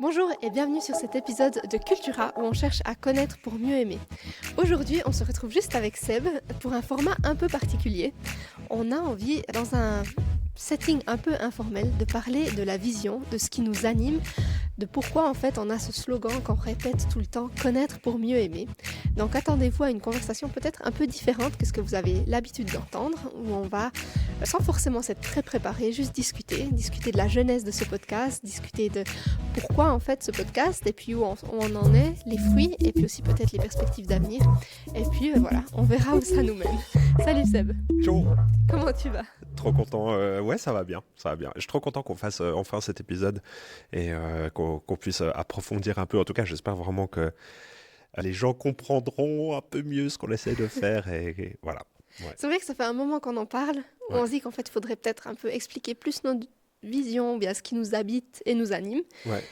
Bonjour et bienvenue sur cet épisode de Cultura où on cherche à connaître pour mieux aimer. Aujourd'hui, on se retrouve juste avec Seb pour un format un peu particulier. On a envie, dans un setting un peu informel, de parler de la vision, de ce qui nous anime, de pourquoi en fait on a ce slogan qu'on répète tout le temps, connaître pour mieux aimer. Donc attendez-vous à une conversation peut-être un peu différente que ce que vous avez l'habitude d'entendre, où on va, sans forcément s'être très préparé, juste discuter de la jeunesse de ce podcast, discuter de pourquoi en fait ce podcast, et puis où on en est, les fruits, et puis aussi peut-être les perspectives d'avenir. Et puis voilà, on verra où ça nous mène. Salut Seb. Ciao. Comment tu vas? Trop content, ouais ça va bien, ça va bien. Je suis trop content qu'on fasse enfin cet épisode et qu'on puisse approfondir un peu. En tout cas, j'espère vraiment que les gens comprendront un peu mieux ce qu'on essaie de faire et voilà. Ouais. C'est vrai que ça fait un moment qu'on en parle, où on se dit qu'en fait il faudrait peut-être un peu expliquer plus notre vision, bien ce qui nous habite et nous anime. Ouais.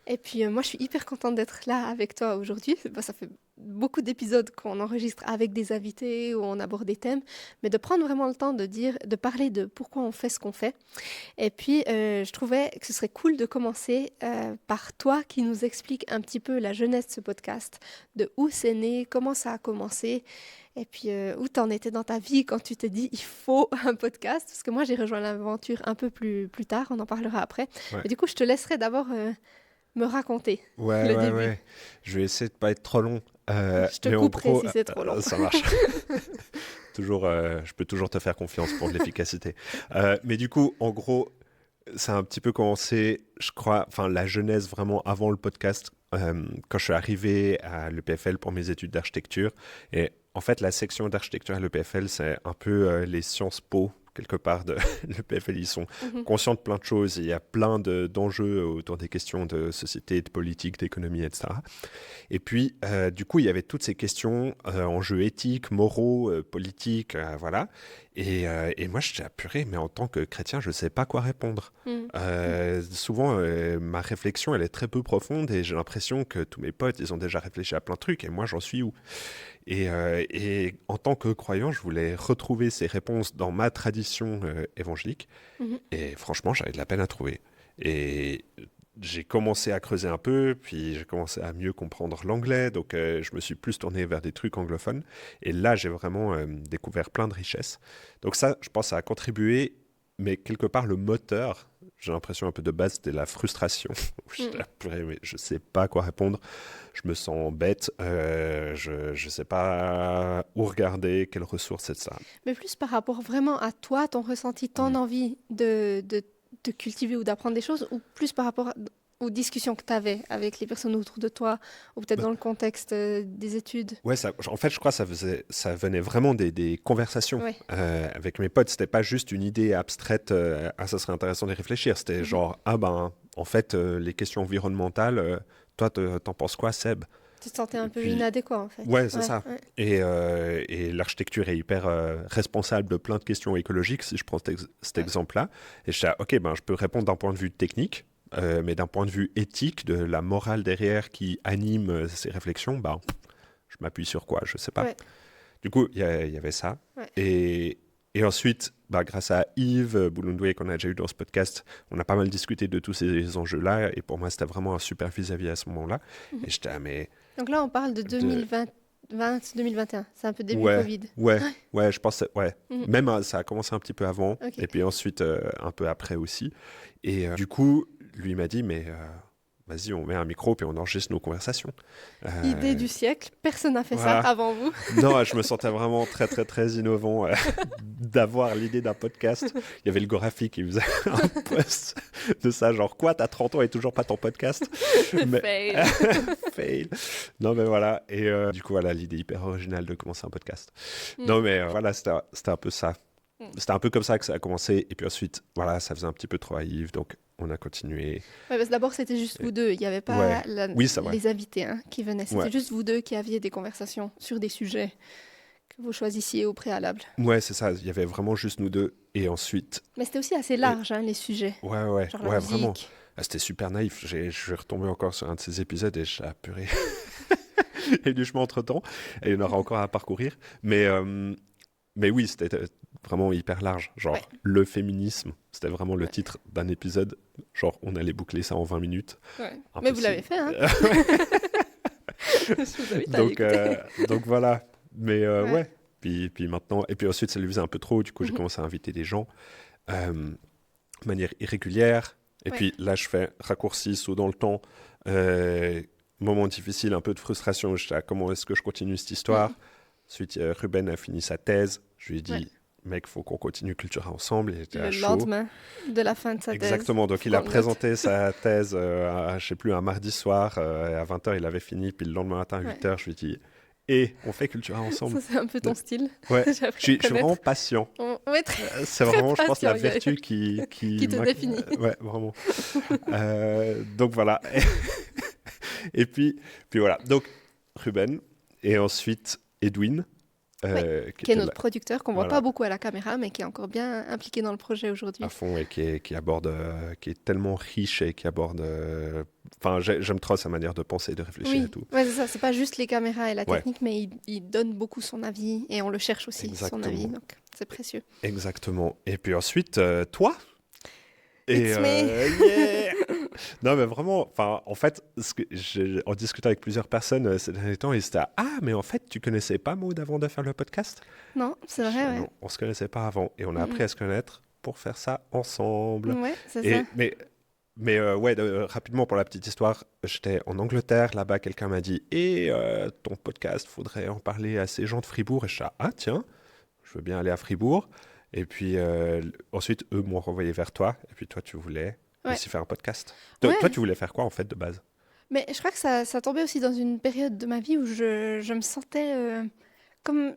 Et puis moi je suis hyper contente d'être là avec toi aujourd'hui. Ça fait beaucoup d'épisodes qu'on enregistre avec des invités où on aborde des thèmes, mais de prendre vraiment le temps de parler de pourquoi on fait ce qu'on fait. Et puis je trouvais que ce serait cool de commencer par toi qui nous explique un petit peu la jeunesse de ce podcast, de où c'est né, comment ça a commencé, et puis où t'en étais dans ta vie quand tu t'es dit il faut un podcast, parce que moi j'ai rejoint l'aventure un peu plus tard, on en parlera après. Ouais. Mais du coup je te laisserai d'abord me raconter le début. Ouais. Je vais essayer de pas être trop long. Je te mais en couperai gros, si c'est trop long. Ça marche. Toujours, je peux toujours te faire confiance pour de l'efficacité. Mais du coup, en gros, ça a un petit peu commencé, je crois, enfin la genèse vraiment avant le podcast, quand je suis arrivé à l'EPFL pour mes études d'architecture. Et en fait, la section d'architecture à l'EPFL, c'est un peu les Sciences Po, quelque part, de l'EPFL. Ils sont conscients de plein de choses. Il y a plein d'enjeux autour des questions de société, de politique, d'économie, etc. Et puis, du coup, il y avait toutes ces questions, enjeux éthiques, moraux, politiques, voilà. Et moi, je t'ai apuré, mais en tant que chrétien, je ne sais pas quoi répondre. Souvent, ma réflexion, elle est très peu profonde et j'ai l'impression que tous mes potes, ils ont déjà réfléchi à plein de trucs et moi, j'en suis où? Et en tant que croyant, je voulais retrouver ces réponses dans ma tradition évangélique. Et franchement, j'avais de la peine à trouver. Et j'ai commencé à creuser un peu, puis j'ai commencé à mieux comprendre l'anglais, donc je me suis plus tourné vers des trucs anglophones. Et là, j'ai vraiment découvert plein de richesses. Donc ça, je pense, ça a contribué, mais quelque part, le moteur, j'ai l'impression un peu de base, c'était la frustration. Mais je sais pas à quoi répondre, je me sens bête, je sais pas où regarder, quelles ressources, etc. Mais plus par rapport vraiment à toi, ton ressenti, ton envie de cultiver ou d'apprendre des choses, ou plus par rapport aux discussions que tu avais avec les personnes autour de toi, ou peut-être dans le contexte des études. Ouais, en fait, je crois que ça venait vraiment des conversations Ouais. avec mes potes. C'était pas juste une idée abstraite, ça serait intéressant d'y réfléchir. C'était genre, en fait, les questions environnementales, toi, t'en penses quoi, Seb? Tu te sentais un peu Puis, inadéquat, en fait. ouais, c'est ça. Ouais. Et l'architecture est hyper responsable de plein de questions écologiques, si je prends cet exemple-là. Et je dis, ok, je peux répondre d'un point de vue technique, mais d'un point de vue éthique, de la morale derrière qui anime ces réflexions, je m'appuie sur quoi? Je sais pas. Ouais. Du coup, il y avait ça. Ouais. Et ensuite, grâce à Yves Boulundoué, qu'on a déjà eu dans ce podcast, on a pas mal discuté de tous ces enjeux-là. Et pour moi, c'était vraiment un super vis-à-vis à ce moment-là. Et j'étais, mais... Donc là, on parle de 2020-2021. C'est un peu début Covid. Ouais, je pense, ouais. Mhm. Même ça a commencé un petit peu avant, Ok. et puis ensuite un peu après aussi. Et du coup, lui m'a dit, mais vas-y, on met un micro, puis on enregistre nos conversations. Idée du siècle, personne n'a fait Voilà. ça avant vous. Non, je me sentais vraiment très, très, très innovant d'avoir l'idée d'un podcast. Il y avait le graphique qui faisait un post de ça, genre, quoi, t'as 30 ans et toujours pas ton podcast? Fail. Fail. Non, mais voilà. Et du coup, voilà, l'idée hyper originale de commencer un podcast. Non, mais voilà, c'était un peu ça. C'était un peu comme ça que ça a commencé. Et puis ensuite, voilà, ça faisait un petit peu trop à Yves, donc on a continué. Ouais, parce que d'abord, c'était juste vous deux. Il n'y avait pas Oui, c'est vrai. les invités qui venaient. C'était Ouais. juste vous deux qui aviez des conversations sur des sujets que vous choisissiez au préalable. Ouais, c'est ça. Il y avait vraiment juste nous deux. Et ensuite... Mais c'était aussi assez large, les sujets. Ouais, Genre la musique. vraiment. Ah, c'était super naïf. Je suis retombé encore sur un de ces épisodes et j'ai purée. Il y a eu du chemin entre-temps. Et il y en aura encore à parcourir. Mais oui, c'était vraiment hyper large. Genre, le féminisme, c'était vraiment le titre d'un épisode. Genre, on allait boucler ça en 20 minutes. Ouais. Mais vous l'avez fait, hein. Donc voilà. Mais ouais. Puis maintenant... Et puis ensuite, ça lui faisait un peu trop. Du coup, j'ai commencé à inviter des gens de manière irrégulière. Et puis là, je fais raccourci, saut dans le temps. Moment difficile, un peu de frustration. Je sais comment est-ce que je continue cette histoire. Ensuite, Ruben a fini sa thèse. Je lui ai dit, mec, il faut qu'on continue Cultura ensemble. Il était le lendemain de la fin de sa thèse. Exactement. Donc, il a présenté sa thèse, je ne sais plus, un mardi soir. À 20h, il avait fini. Puis le lendemain matin, à 8h, je lui ai dit, on fait Cultura ensemble. Ça, c'est un peu ton style. Ouais. Je suis vraiment patient. Ouais, c'est vraiment, je pense, la vertu qui te définit. Ouais, vraiment. Donc, voilà. Et puis voilà. Donc, Ruben. Et ensuite, Edwin. Qui est notre producteur, qu'on ne voit pas beaucoup à la caméra, mais qui est encore bien impliqué dans le projet aujourd'hui. À fond, et qui aborde, qui est tellement riche et qui aborde... Enfin, j'aime trop sa manière de penser et de réfléchir et tout. Ouais, c'est ça. C'est pas juste les caméras et la technique, mais il donne beaucoup son avis et on le cherche aussi, son avis. Donc, c'est précieux. Exactement. Et puis ensuite, toi. It's me. Non, mais vraiment, en fait, en discutant avec plusieurs personnes ces derniers temps, ils étaient mais en fait, tu connaissais pas Maud avant de faire le podcast? Non, c'est vrai, ouais. Non, on se connaissait pas avant et on a appris à se connaître pour faire ça ensemble. Ouais, c'est ça. Mais rapidement, pour la petite histoire, j'étais en Angleterre, là-bas, quelqu'un m'a dit ton podcast, faudrait en parler à ces gens de Fribourg. Et je suis tiens, je veux bien aller à Fribourg. Et puis ensuite, eux m'ont renvoyé vers toi. Et puis toi, tu voulais aussi faire un podcast. Toi, tu voulais faire quoi en fait de base? Mais je crois que ça tombait aussi dans une période de ma vie où je me sentais comme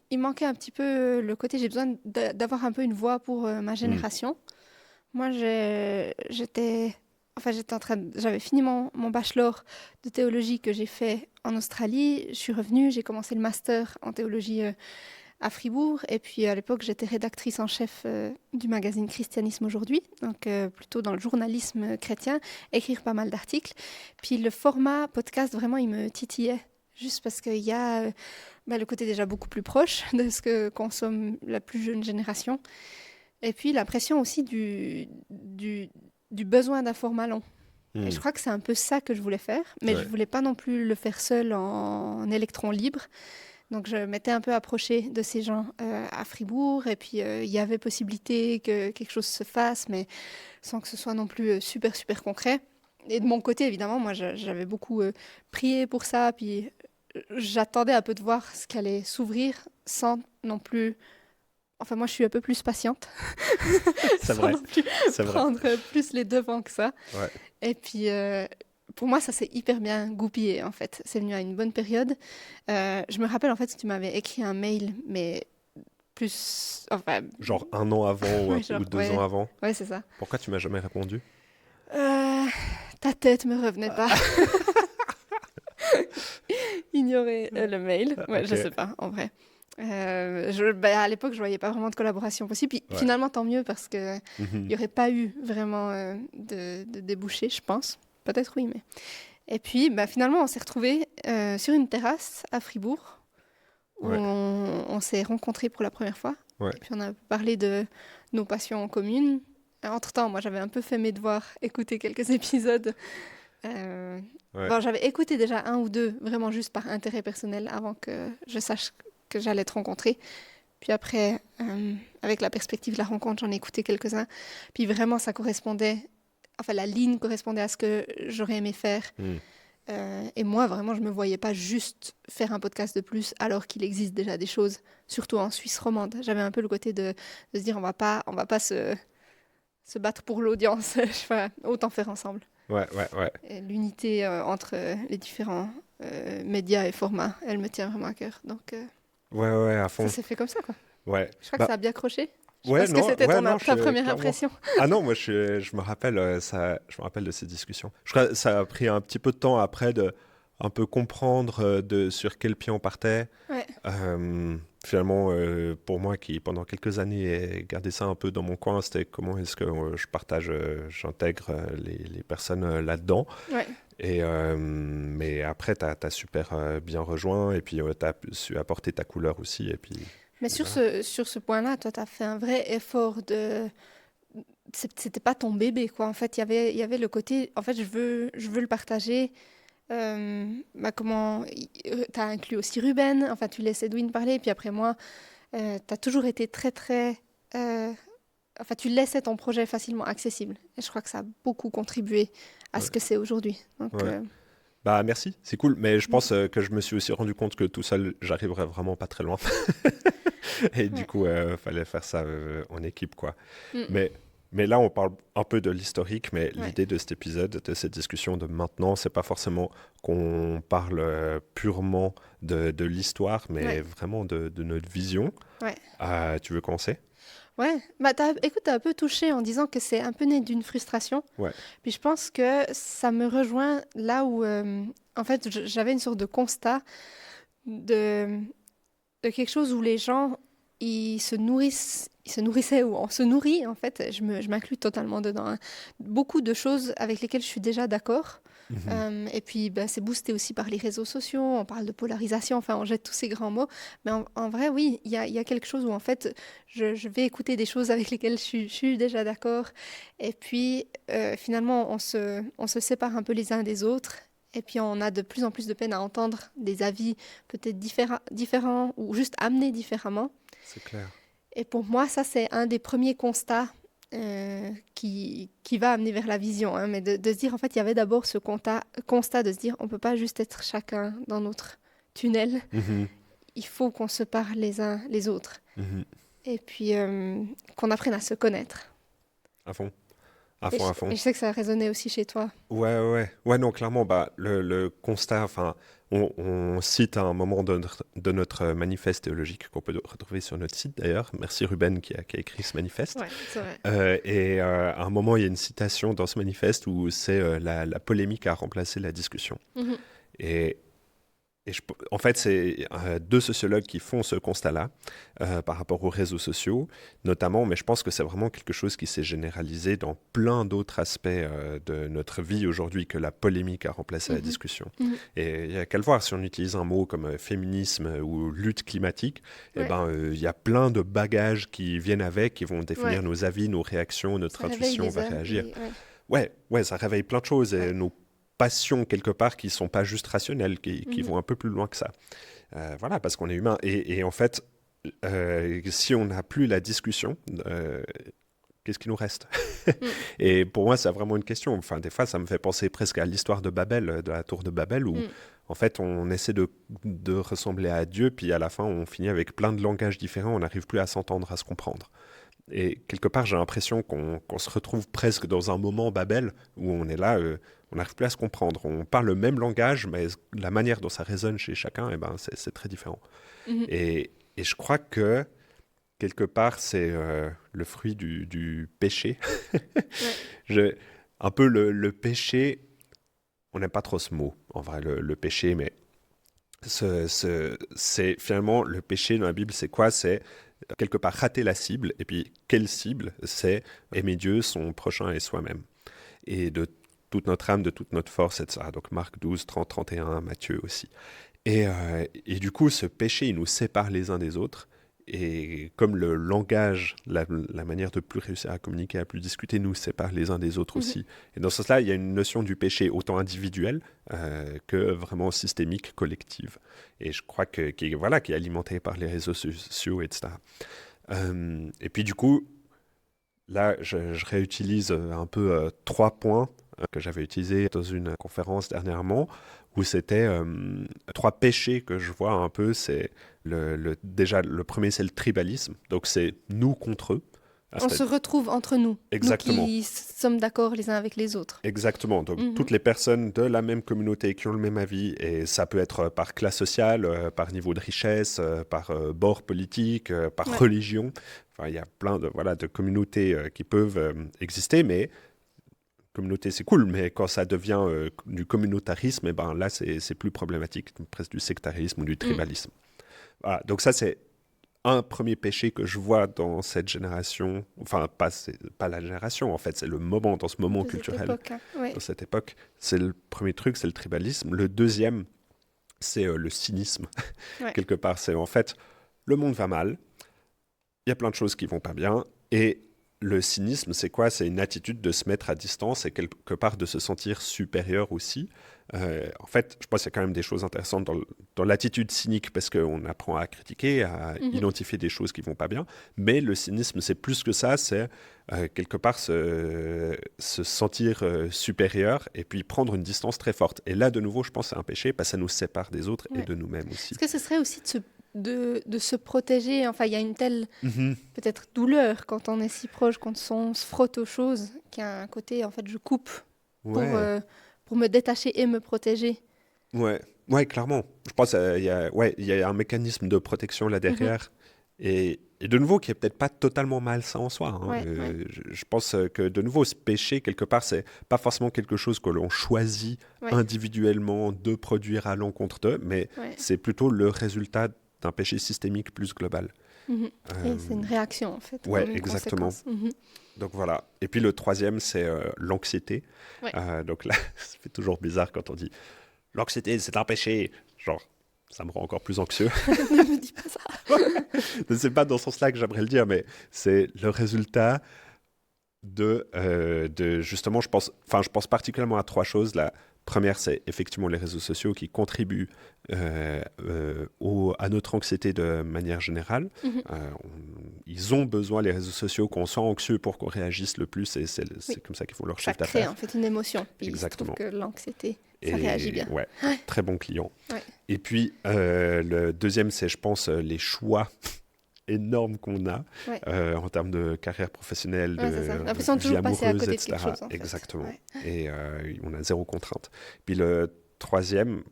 il manquait un petit peu le côté, j'ai besoin d'avoir un peu une voix pour ma génération. Moi, j'étais j'avais fini mon bachelor de théologie que j'ai fait en Australie. Je suis revenue, j'ai commencé le master en théologie à Fribourg. Et puis à l'époque, j'étais rédactrice en chef du magazine Christianisme aujourd'hui, donc plutôt dans le journalisme chrétien, écrire pas mal d'articles. Puis le format podcast, vraiment, il me titillait, juste parce qu'il y a le côté déjà beaucoup plus proche de ce que consomme la plus jeune génération. Et puis la pression aussi du besoin d'un format long. Et je crois que c'est un peu ça que je voulais faire, mais je ne voulais pas non plus le faire seul en électron libre. Donc, je m'étais un peu approchée de ces gens à Fribourg. Et puis, il y avait possibilité que quelque chose se fasse, mais sans que ce soit non plus super, super concret. Et de mon côté, évidemment, moi, j'avais beaucoup prié pour ça. Puis, j'attendais un peu de voir ce qui allait s'ouvrir sans non plus... Enfin, moi, je suis un peu plus patiente. C'est vrai. C'est prendre plus les devants que ça. Ouais. Et puis... pour moi, ça s'est hyper bien goupillé, en fait. C'est venu à une bonne période. Je me rappelle, en fait, que tu m'avais écrit un mail, mais plus... Enfin... Genre 1 an avant ou 2 ans avant. Ouais, c'est ça. Pourquoi tu m'as jamais répondu? Ta tête me revenait pas. Ignorer le mail. Ouais, okay. Je sais pas, en vrai. À l'époque, je voyais pas vraiment de collaboration possible. Puis finalement, tant mieux, parce qu'il n'y aurait pas eu vraiment de débouché, je pense. Peut-être oui, mais... Et puis, finalement, on s'est retrouvés sur une terrasse à Fribourg, où on s'est rencontrés pour la première fois. Ouais. Et puis, on a parlé de nos passions communes. Entre-temps, moi, j'avais un peu fait mes devoirs, écouté quelques épisodes. J'avais écouté déjà 1 ou 2, vraiment juste par intérêt personnel, avant que je sache que j'allais te rencontrer. Puis après, avec la perspective de la rencontre, j'en ai écouté quelques-uns. Puis vraiment, ça correspondait... Enfin, la ligne correspondait à ce que j'aurais aimé faire. Et moi, vraiment, je ne me voyais pas juste faire un podcast de plus alors qu'il existe déjà des choses, surtout en Suisse romande. J'avais un peu le côté de se dire, on va pas se battre pour l'audience. Autant faire ensemble. Ouais. Et l'unité entre les différents médias et formats, elle me tient vraiment à cœur. Donc, ouais, à fond. Ça s'est fait comme ça, quoi. Ouais. Je crois que ça a bien accroché. Est-ce que c'était ta première impression? Ah non, moi je me rappelle je me rappelle de ces discussions. Je crois que ça a pris un petit peu de temps après de un peu comprendre sur quel pied on partait. Ouais. Finalement, pour moi qui pendant quelques années ai gardé ça un peu dans mon coin, c'était comment est-ce que j'intègre les personnes là-dedans. Ouais. Mais après, tu as super bien rejoint et puis tu as su apporter ta couleur aussi. Et puis Mais sur ce point-là, toi, tu as fait un vrai effort de... C'était pas ton bébé, quoi. En fait, il y avait le côté... En fait, je veux le partager. Comment... Tu as inclus aussi Ruben. Enfin, tu laisses Edwin parler. Et puis après, moi, tu as toujours été très, très... Enfin, tu laissais ton projet facilement accessible. Et je crois que ça a beaucoup contribué à Ouais. ce que c'est aujourd'hui. Donc, Ouais. Bah merci, c'est cool. Mais je pense que je me suis aussi rendu compte que tout seul, j'arriverais vraiment pas très loin. Et du ouais. coup, fallait faire ça en équipe, quoi. Mm, Mais, mais là, on parle un peu de l'historique, mais ouais. l'idée de cet épisode, de cette discussion de maintenant, c'est pas forcément qu'on parle purement de l'histoire, mais Ouais. vraiment de notre vision. Ouais. Tu veux commencer? Ouais. Bah, écoute, t'as un peu touché en disant que c'est un peu né d'une frustration. Ouais. Puis je pense que ça me rejoint là où, en fait, j'avais une sorte de constat de, de quelque chose où les gens, ils se nourrissaient, ou on se nourrit, en fait, je m'inclus totalement dedans, hein. Beaucoup de choses avec lesquelles je suis déjà d'accord. Mhm. Et puis, ben, c'est boosté aussi par les réseaux sociaux, on parle de polarisation, enfin, on jette tous ces grands mots. Mais en vrai, oui, il y a quelque chose où, en fait, je vais écouter des choses avec lesquelles je suis déjà d'accord. Et puis, finalement, on se sépare un peu les uns des autres. Et puis, on a de plus en plus de peine à entendre des avis peut-être différents ou juste amenés différemment. C'est clair. Et pour moi, ça, c'est un des premiers constats qui va amener vers la vision, hein, mais de se dire, en fait, il y avait d'abord ce constat de se dire, on ne peut pas juste être chacun dans notre tunnel, Mhm. il faut qu'on se parle les uns les autres. Mhm. Et puis, qu'on apprenne à se connaître. À fond. À Et fond, à fond. et je sais que ça a résonné aussi chez toi. Ouais, ouais. Ouais, non, clairement, bah, le constat, enfin, on cite à un moment de notre manifeste théologique qu'on peut retrouver sur notre site d'ailleurs. Merci Ruben qui a écrit ce manifeste. Ouais, c'est vrai. À un moment, il y a une citation dans ce manifeste où c'est la polémique a remplacé la discussion. Mhm. Et, en fait, c'est deux sociologues qui font ce constat-là par rapport aux réseaux sociaux, notamment, mais je pense que c'est vraiment quelque chose qui s'est généralisé dans plein d'autres aspects de notre vie aujourd'hui que la polémique a remplacé la Mhm. discussion. Mhm. Et il n'y a qu'à le voir, si on utilise un mot comme féminisme ou lutte climatique, eh Ouais, ben, il y a plein de bagages qui viennent avec, qui vont définir ouais. nos avis, nos réactions, notre Ça réveille intuition des va réagir. ouais, Ouais, ça réveille plein de choses et ouais. nos passions quelque part qui sont pas juste rationnelles, qui Mhm. vont un peu plus loin que ça. Voilà, parce qu'on est humain. Et en fait, si on n'a plus la discussion, qu'est-ce qui nous reste? Mm. Et pour moi, c'est vraiment une question. Enfin, des fois, ça me fait penser presque à l'histoire de Babel, de la tour de Babel, où Mm. en fait, on essaie de ressembler à Dieu, puis à la fin, on finit avec plein de langages différents, on n'arrive plus à s'entendre, à se comprendre. Et quelque part, j'ai l'impression qu'on se retrouve presque dans un moment Babel où on est là, on n'arrive plus à se comprendre. On parle le même langage, mais la manière dont ça résonne chez chacun, eh ben, c'est très différent. Mhm. Et je crois que quelque part, c'est le fruit du péché. Ouais. Je- un peu le péché, on n'aime pas trop ce mot, en vrai, le péché, mais c'est finalement le péché dans la Bible, c'est quoi? C'est quelque part rater la cible. Et puis, quelle cible? C'est aimer Dieu, son prochain et soi-même. Et de toute notre âme, de toute notre force, etc. Donc Marc 12, 30, 31, Matthieu aussi. Et du coup, ce péché, il nous sépare les uns des autres. Et comme le langage, la manière de plus réussir à communiquer, à plus discuter, nous sépare les uns des autres Mhm. aussi. Et dans ce sens-là, il y a une notion du péché autant individuel que vraiment systémique, collective. Et je crois voilà, qui est alimenté par les réseaux sociaux, etc. Et puis du coup, là, je réutilise un peu trois points que j'avais utilisés dans une conférence dernièrement, où c'était trois péchés que je vois un peu. C'est déjà, le premier, c'est le tribalisme. Donc, c'est nous contre eux. Ah, On se retrouve entre nous, nous exactement. qui sommes d'accord les uns avec les autres. Exactement. Donc, Mhm. toutes les personnes de la même communauté qui ont le même avis, et ça peut être par classe sociale, par niveau de richesse, par bord politique, par Ouais. religion. Enfin, il y a plein de, voilà, de communautés qui peuvent exister, mais communauté, c'est cool, mais quand ça devient du communautarisme, eh ben, là, c'est plus problématique, presque du sectarisme ou du Mm. tribalisme. Voilà. Donc ça, c'est un premier péché que je vois dans cette génération, enfin, pas la génération, en fait, c'est le moment, dans ce moment De cette culturel, époque, hein. Ouais. dans cette époque. C'est le premier truc, c'est le tribalisme. Le deuxième, c'est le cynisme, Ouais. quelque part. C'est en fait, le monde va mal, il y a plein de choses qui vont pas bien. Et le cynisme, c'est quoi? C'est une attitude de se mettre à distance et quelque part de se sentir supérieur aussi. En fait, je pense qu'il y a quand même des choses intéressantes dans l'attitude cynique parce qu'on apprend à critiquer, à identifier des choses qui vont pas bien. Mais le cynisme, c'est plus que ça. C'est quelque part se sentir supérieur et puis prendre une distance très forte. Et là, de nouveau, je pense que c'est un péché parce que ça nous sépare des autres et de nous-mêmes aussi. Est-ce que ce serait aussi de se protéger? Enfin, il y a une telle Mhm. peut-être douleur quand on est si proche, quand on se frotte aux choses, qu'il y a un côté, en fait, je coupe Ouais. pour me détacher et me protéger. Ouais, clairement. Je pense il y a un mécanisme de protection là derrière. Et de nouveau, qui est peut-être pas totalement malsain en soi. Hein. Ouais. Je pense que de nouveau, ce péché, quelque part, c'est pas forcément quelque chose que l'on choisit Ouais. individuellement de produire à l'encontre d'eux, mais Ouais. c'est plutôt le résultat d'un péché systémique plus global. Mhm. Euh, Et c'est une réaction, en fait, ouais, comme une exactement. conséquence. Mhm. Donc voilà. Et puis le troisième, c'est l'anxiété. Ouais. Donc là, ça fait toujours bizarre quand on dit l'anxiété, c'est un péché. Genre, ça me rend encore plus anxieux. Ne me dis pas ça. C'est pas dans ce sens-là que j'aimerais le dire, mais c'est le résultat de justement, je pense particulièrement à trois choses. La première, c'est effectivement les réseaux sociaux qui contribuent à notre anxiété de manière générale. Mhm. Ils ont besoin, les réseaux sociaux, qu'on soit anxieux pour qu'on réagisse le plus, et c'est Oui. comme ça qu'ils font leur Ça chiffre crée, d'affaires. en fait, une émotion. Puis il se Exactement. trouve que l'anxiété, ça réagit bien. Ouais, très bon client. Ouais. Et puis, le deuxième, c'est, je pense, les choix énormes qu'on a Ouais. en termes de carrière professionnelle, Ouais, c'est ça. de L'impression de vie toujours passer à amoureuse, côté de quelque etc. chose, en fait. Exactement. Ouais. Et on a zéro contrainte. Puis la troisième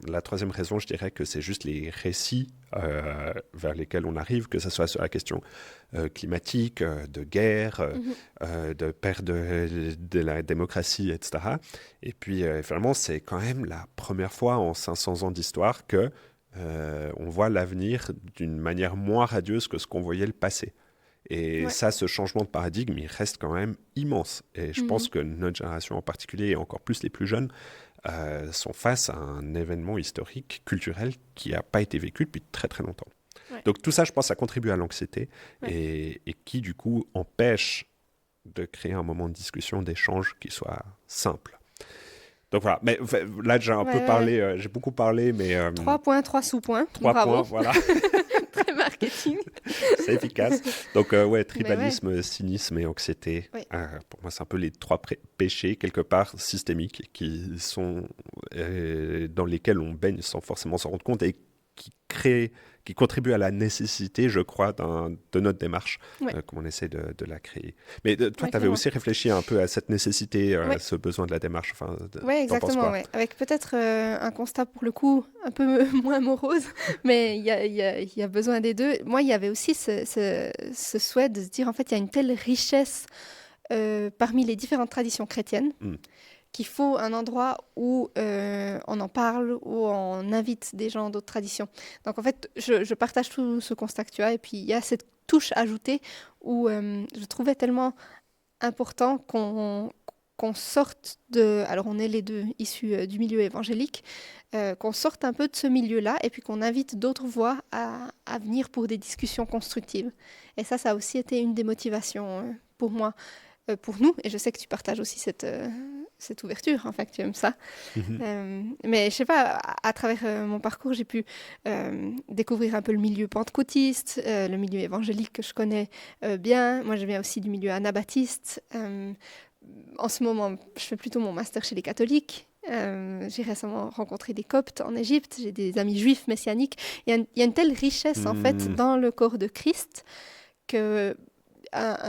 raison, je dirais que c'est juste les récits vers lesquels on arrive, que ce soit sur la question climatique, de guerre, de perte de la démocratie, etc. Et puis, finalement, c'est quand même la première fois en 500 ans d'histoire que on voit l'avenir d'une manière moins radieuse que ce qu'on voyait le passé. Et Ouais. ça, ce changement de paradigme, il reste quand même immense. Et je pense Mhm. que notre génération en particulier, et encore plus les plus jeunes, sont face à un événement historique, culturel, qui n'a pas été vécu depuis très très longtemps. Ouais. Donc tout ça, je pense, ça contribue à l'anxiété Ouais. et qui, du coup, empêche de créer un moment de discussion, d'échange qui soit simple. Donc voilà, mais là j'ai un peu Ouais. parlé, j'ai beaucoup parlé, mais 3 points, 3 sous-points. 3 Bravo. points, voilà, Très marketing. c'est efficace. Donc ouais, Mais ouais. tribalisme, cynisme et anxiété, Ouais. pour moi c'est un peu les trois péchés quelque part systémiques qui sont dans lesquels on baigne sans forcément s'en rendre compte et qui contribuent à la nécessité, je crois, de notre démarche, Ouais. comme on essaie de la créer. Mais toi, Ouais, tu avais clairement. aussi réfléchi un peu à cette nécessité, Ouais. ce besoin de la démarche. Enfin, Ouais, t'en penses exactement. quoi? Ouais. Avec peut-être un constat pour le coup un peu moins morose, mais il y a besoin des deux. Moi, il y avait aussi ce souhait de se dire, en fait, il y a une telle richesse parmi les différentes traditions chrétiennes Mm. qu'il faut un endroit où on en parle, où on invite des gens d'autres traditions. Donc en fait, je partage tout ce constat que tu as, et puis il y a cette touche ajoutée où je trouvais tellement important qu'on sorte de... Alors on est les deux issus du milieu évangélique, qu'on sorte un peu de ce milieu-là, et puis qu'on invite d'autres voix à venir pour des discussions constructives. Et ça a aussi été une des motivations pour moi, pour nous, et je sais que tu partages aussi cette ouverture, en fait, que tu aimes ça. Mais je sais pas, à travers mon parcours, j'ai pu découvrir un peu le milieu pentecôtiste, le milieu évangélique que je connais bien. Moi, je viens aussi du milieu anabaptiste. En ce moment, je fais plutôt mon master chez les catholiques. J'ai récemment rencontré des coptes en Égypte, j'ai des amis juifs messianiques. Il y a une telle richesse, en fait, dans le corps de Christ que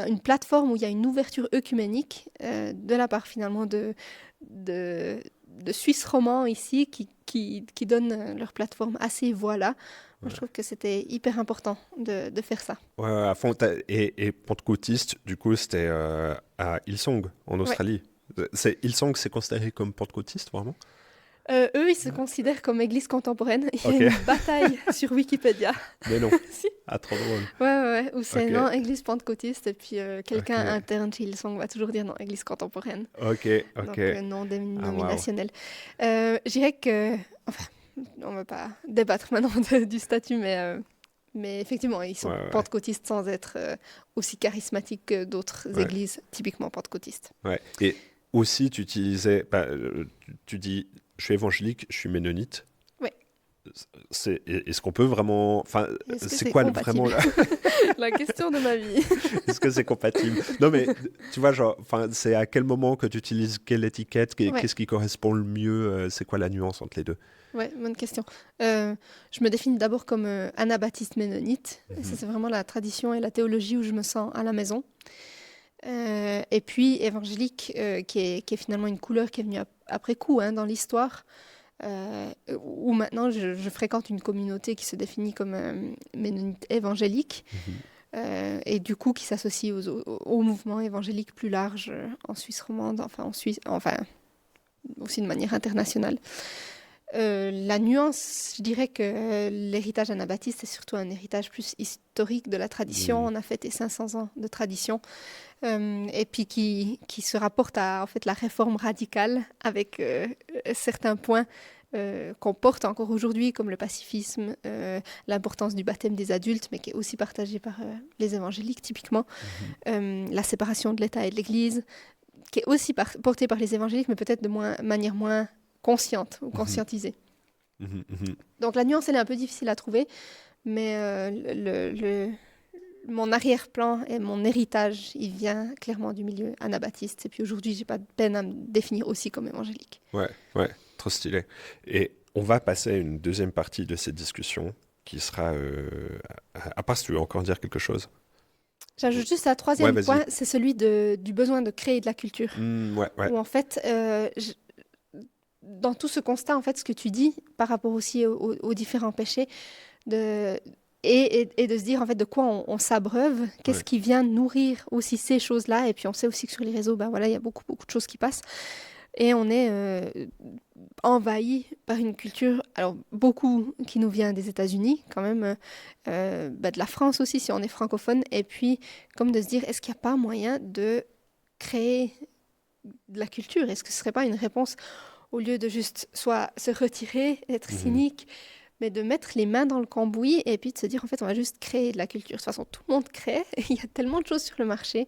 une plateforme où il y a une ouverture œcuménique de la part finalement de Suisses romans ici qui donnent leur plateforme à ces voix-là. Moi, je trouve que c'était hyper important de faire ça. Ouais, à fond. Et pentecôtiste, du coup, c'était à Hillsong, en Australie. Hillsong, c'est considéré comme pentecôtiste, vraiment? Eux, ils se considèrent comme église contemporaine. Il y a Ok. une bataille sur Wikipédia. Mais non. Si. Ah, trop drôle. Ouais, où c'est Ok. non, église pentecôtiste, et puis quelqu'un Ok. interne chez Hillsong va toujours dire non, église contemporaine. Ok, ok. Donc non Ah, dénominationnel. Je dirais que, enfin, on ne va pas débattre maintenant du statut, mais Mais effectivement, ils sont Ouais. pentecôtistes sans être aussi charismatiques que d'autres Ouais. églises typiquement pentecôtistes. Ouais. Et aussi, tu utilisais, tu dis, je suis évangélique, je suis ménonite. Ouais. Est-ce qu'on peut vraiment, enfin, Est-ce que c'est c'est quoi compatible? vraiment La question de ma vie. est-ce que c'est compatible? Non, mais tu vois, genre, enfin, c'est à quel moment que tu utilises quelle étiquette, Ouais. qu'est-ce qui correspond le mieux, c'est quoi la nuance entre les deux? Ouais, bonne question. Je me définis d'abord comme anabaptiste ménonite. Et ça, c'est vraiment la tradition et la théologie où je me sens à la maison. Et puis évangélique, qui est finalement une couleur qui est venue après coup hein, dans l'histoire, où maintenant je fréquente une communauté qui se définit comme ménonite évangélique, et du coup qui s'associe au mouvement évangélique plus large en Suisse romande, enfin en Suisse, enfin aussi de manière internationale. La nuance, je dirais que l'héritage anabaptiste, c'est surtout un héritage plus historique de la tradition. On a fêté 500 ans de tradition. Et puis qui se rapporte à en fait, la réforme radicale avec certains points qu'on porte encore aujourd'hui, comme le pacifisme, l'importance du baptême des adultes, mais qui est aussi partagé par les évangéliques typiquement, la séparation de l'État et de l'Église, qui est aussi portée par les évangéliques, mais peut-être de manière moins consciente ou conscientisée. Donc la nuance, elle est un peu difficile à trouver, mais mon arrière-plan et mon héritage, il vient clairement du milieu anabaptiste. Et puis aujourd'hui, j'ai pas de peine à me définir aussi comme évangélique. Ouais, trop stylé. Et on va passer à une deuxième partie de cette discussion qui sera, à part si tu veux encore dire quelque chose. J'ajoute juste un Ouais, troisième vas-y. point, c'est celui du besoin de créer de la culture. Ouais. Où en fait, dans tout ce constat, en fait, ce que tu dis par rapport aussi aux différents péchés, et de se dire en fait de quoi on s'abreuve, qu'est-ce qui vient nourrir aussi ces choses-là. Et puis on sait aussi que sur les réseaux, ben voilà, il y a beaucoup de choses qui passent. Et on est envahi par une culture, alors beaucoup qui nous vient des États-Unis, quand même, de la France aussi, si on est francophone. Et puis, comme de se dire, est-ce qu'il n'y a pas moyen de créer de la culture? Est-ce que ce ne serait pas une réponse au lieu de juste soit se retirer, être cynique, mais de mettre les mains dans le cambouis et puis de se dire, en fait, on va juste créer de la culture. De toute façon, tout le monde crée, il y a tellement de choses sur le marché,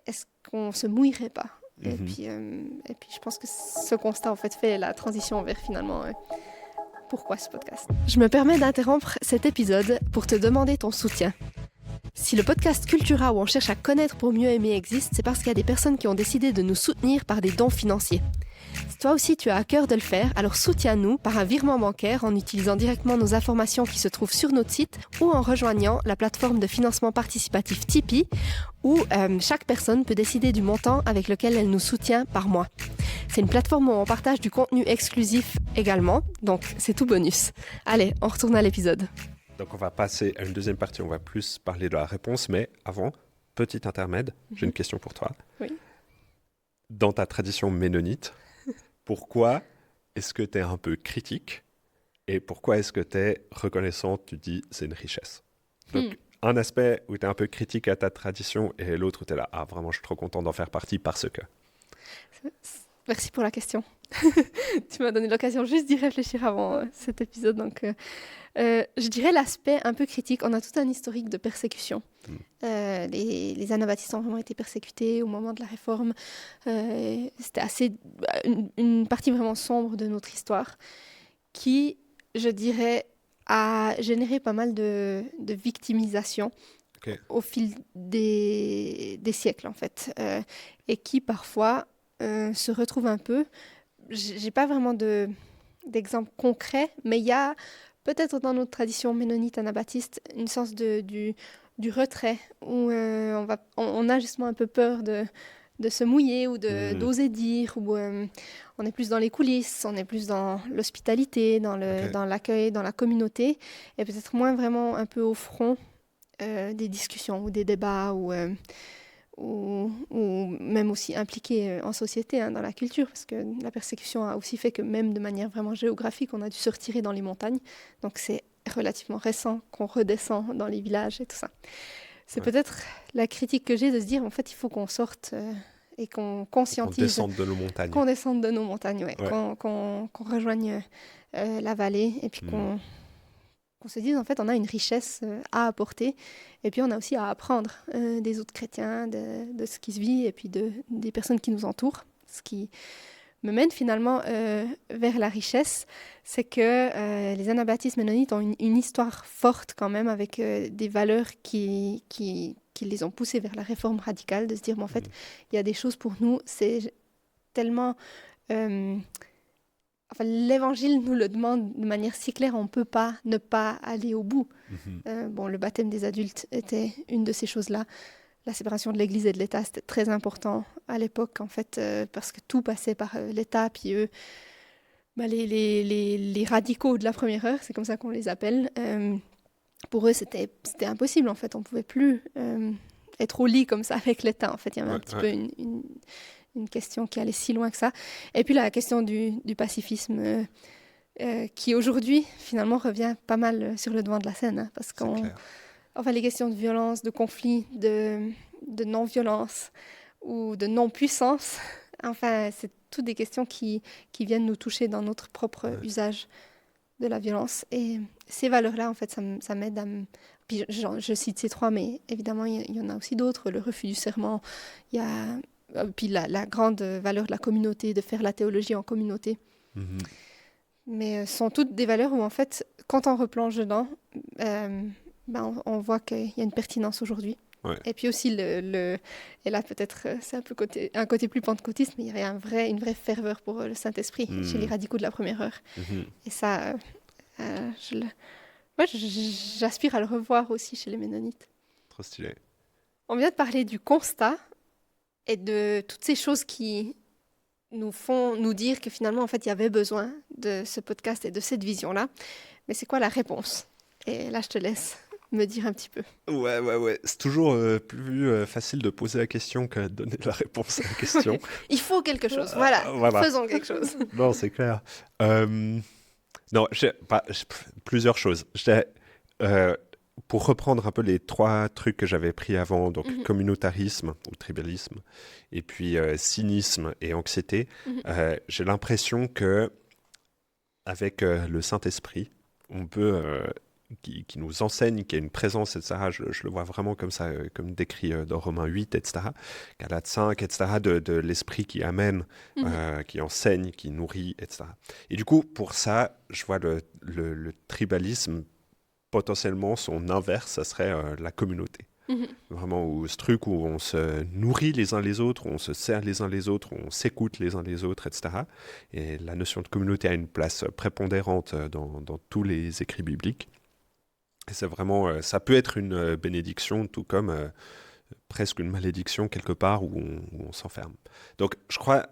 est-ce qu'on ne se mouillerait pas? Et puis, je pense que ce constat, en fait la transition vers finalement pourquoi ce podcast. Je me permets d'interrompre cet épisode pour te demander ton soutien. Si le podcast Cultura où on cherche à connaître pour mieux aimer existe, c'est parce qu'il y a des personnes qui ont décidé de nous soutenir par des dons financiers. Si toi aussi tu as à cœur de le faire, alors soutiens-nous par un virement bancaire en utilisant directement nos informations qui se trouvent sur notre site ou en rejoignant la plateforme de financement participatif Tipeee où chaque personne peut décider du montant avec lequel elle nous soutient par mois. C'est une plateforme où on partage du contenu exclusif également, donc c'est tout bonus. Allez, on retourne à l'épisode. Donc on va passer à une deuxième partie, on va plus parler de la réponse, mais avant, petit intermède, j'ai une question pour toi. Oui. Dans ta tradition ménonite, pourquoi est-ce que tu es un peu critique et pourquoi est-ce que tu es reconnaissante, tu dis c'est une richesse? Donc un aspect où tu es un peu critique à ta tradition et l'autre où tu es là, ah vraiment je suis trop content d'en faire partie parce que... Merci pour la question. Tu m'as donné l'occasion juste d'y réfléchir avant cet épisode. Donc, je dirais l'aspect un peu critique. On a tout un historique de persécution. Les anabaptistes ont vraiment été persécutés au moment de la Réforme. C'était une partie vraiment sombre de notre histoire qui, je dirais, a généré pas mal de victimisation au fil des siècles, en fait. Et qui, parfois... se retrouve un peu. J'ai pas vraiment d'exemple concret, mais il y a peut-être dans notre tradition ménonite anabaptiste une sorte du retrait où on a justement un peu peur de se mouiller ou d'oser dire, ou on est plus dans les coulisses, on est plus dans l'hospitalité, dans l'accueil, dans la communauté, et peut-être moins vraiment un peu au front des discussions ou des débats ou même aussi impliqués en société, dans la culture, parce que la persécution a aussi fait que même de manière vraiment géographique, on a dû se retirer dans les montagnes. Donc c'est relativement récent qu'on redescend dans les villages et tout ça. C'est peut-être la critique que j'ai de se dire, en fait, il faut qu'on sorte et qu'on conscientise. Qu'on descende de nos montagnes. Qu'on descende de nos montagnes, ouais. Qu'on rejoigne la vallée et puis qu'on qu'on se dise, en fait, on a une richesse à apporter, et puis on a aussi à apprendre des autres chrétiens, de ce qui se vit, et puis des personnes qui nous entourent. Ce qui me mène finalement vers la richesse, c'est que les anabaptistes mennonites ont une histoire forte quand même, avec des valeurs qui les ont poussés vers la réforme radicale, de se dire, mais en fait, il y a des choses pour nous, c'est tellement... Enfin, l'Évangile nous le demande de manière si claire, on ne peut pas ne pas aller au bout. Bon, le baptême des adultes était une de ces choses-là. La séparation de l'Église et de l'État, c'était très important à l'époque, en fait, parce que tout passait par l'État. Puis eux, les radicaux de la première heure, c'est comme ça qu'on les appelle, pour eux, c'était impossible, en fait. On ne pouvait plus être au lit comme ça avec l'État. En fait, il y avait un petit peu une question qui allait si loin que ça. Et puis la question du pacifisme, qui aujourd'hui, finalement, revient pas mal sur le devant de la scène. Hein, parce enfin, les questions de violence, de conflit, de non-violence ou de non-puissance, enfin, c'est toutes des questions qui viennent nous toucher dans notre propre usage de la violence. Et ces valeurs-là, en fait, ça m'aide à Puis je cite ces trois, mais évidemment, il y en a aussi d'autres. Le refus du serment, il y a... Puis la grande valeur de la communauté, de faire la théologie en communauté. Mais ce sont toutes des valeurs où, en fait, quand on replonge dedans, on voit qu'il y a une pertinence aujourd'hui. Et puis aussi, et là peut-être c'est un côté plus pentecôtiste, mais il y avait une vraie ferveur pour le Saint-Esprit chez les radicaux de la première heure. Et ça, j'aspire à le revoir aussi chez les Ménonites. Trop stylé. On vient de parler du constat et de toutes ces choses qui nous font nous dire que finalement, en fait, il y avait besoin de ce podcast et de cette vision-là. Mais c'est quoi la réponse? Et là, je te laisse me dire un petit peu. Ouais. C'est toujours plus facile de poser la question que de donner la réponse à la question. Il faut quelque chose. Voilà. Faisons quelque chose. Non, c'est clair. Non, plusieurs choses. Pour reprendre un peu les trois trucs que j'avais pris avant, donc communautarisme ou tribalisme, et puis cynisme et anxiété, j'ai l'impression que avec le Saint-Esprit, on peut, qui nous enseigne, qui a une présence, etc., je le vois vraiment comme ça, comme décrit dans Romains 8, etc., Galates 5, etc., de l'Esprit qui amène, qui enseigne, qui nourrit, etc. Et du coup, pour ça, je vois le tribalisme, potentiellement, son inverse, ça serait la communauté. Vraiment, ce truc où on se nourrit les uns les autres, où on se sert les uns les autres, où on s'écoute les uns les autres, etc. Et la notion de communauté a une place prépondérante dans tous les écrits bibliques. Et c'est vraiment, ça peut être une bénédiction, tout comme presque une malédiction quelque part où on s'enferme. Donc, je crois...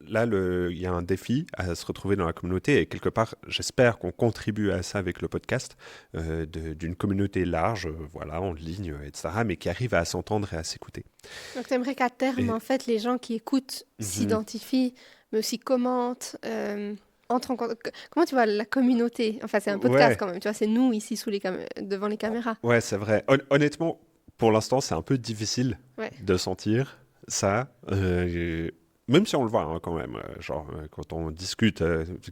Là, il y a un défi à se retrouver dans la communauté et quelque part, j'espère qu'on contribue à ça avec le podcast, d'une communauté large, voilà, en ligne, etc., mais qui arrive à s'entendre et à s'écouter. Donc, tu aimerais qu'à terme, en fait, les gens qui écoutent s'identifient, mais aussi commentent, entrent en contact. Comment tu vois la communauté? Enfin, c'est un podcast quand même, tu vois, c'est nous ici devant les caméras. Ouais, c'est vrai. Honnêtement, pour l'instant, c'est un peu difficile de sentir ça. Même si on le voit quand même, quand on discute,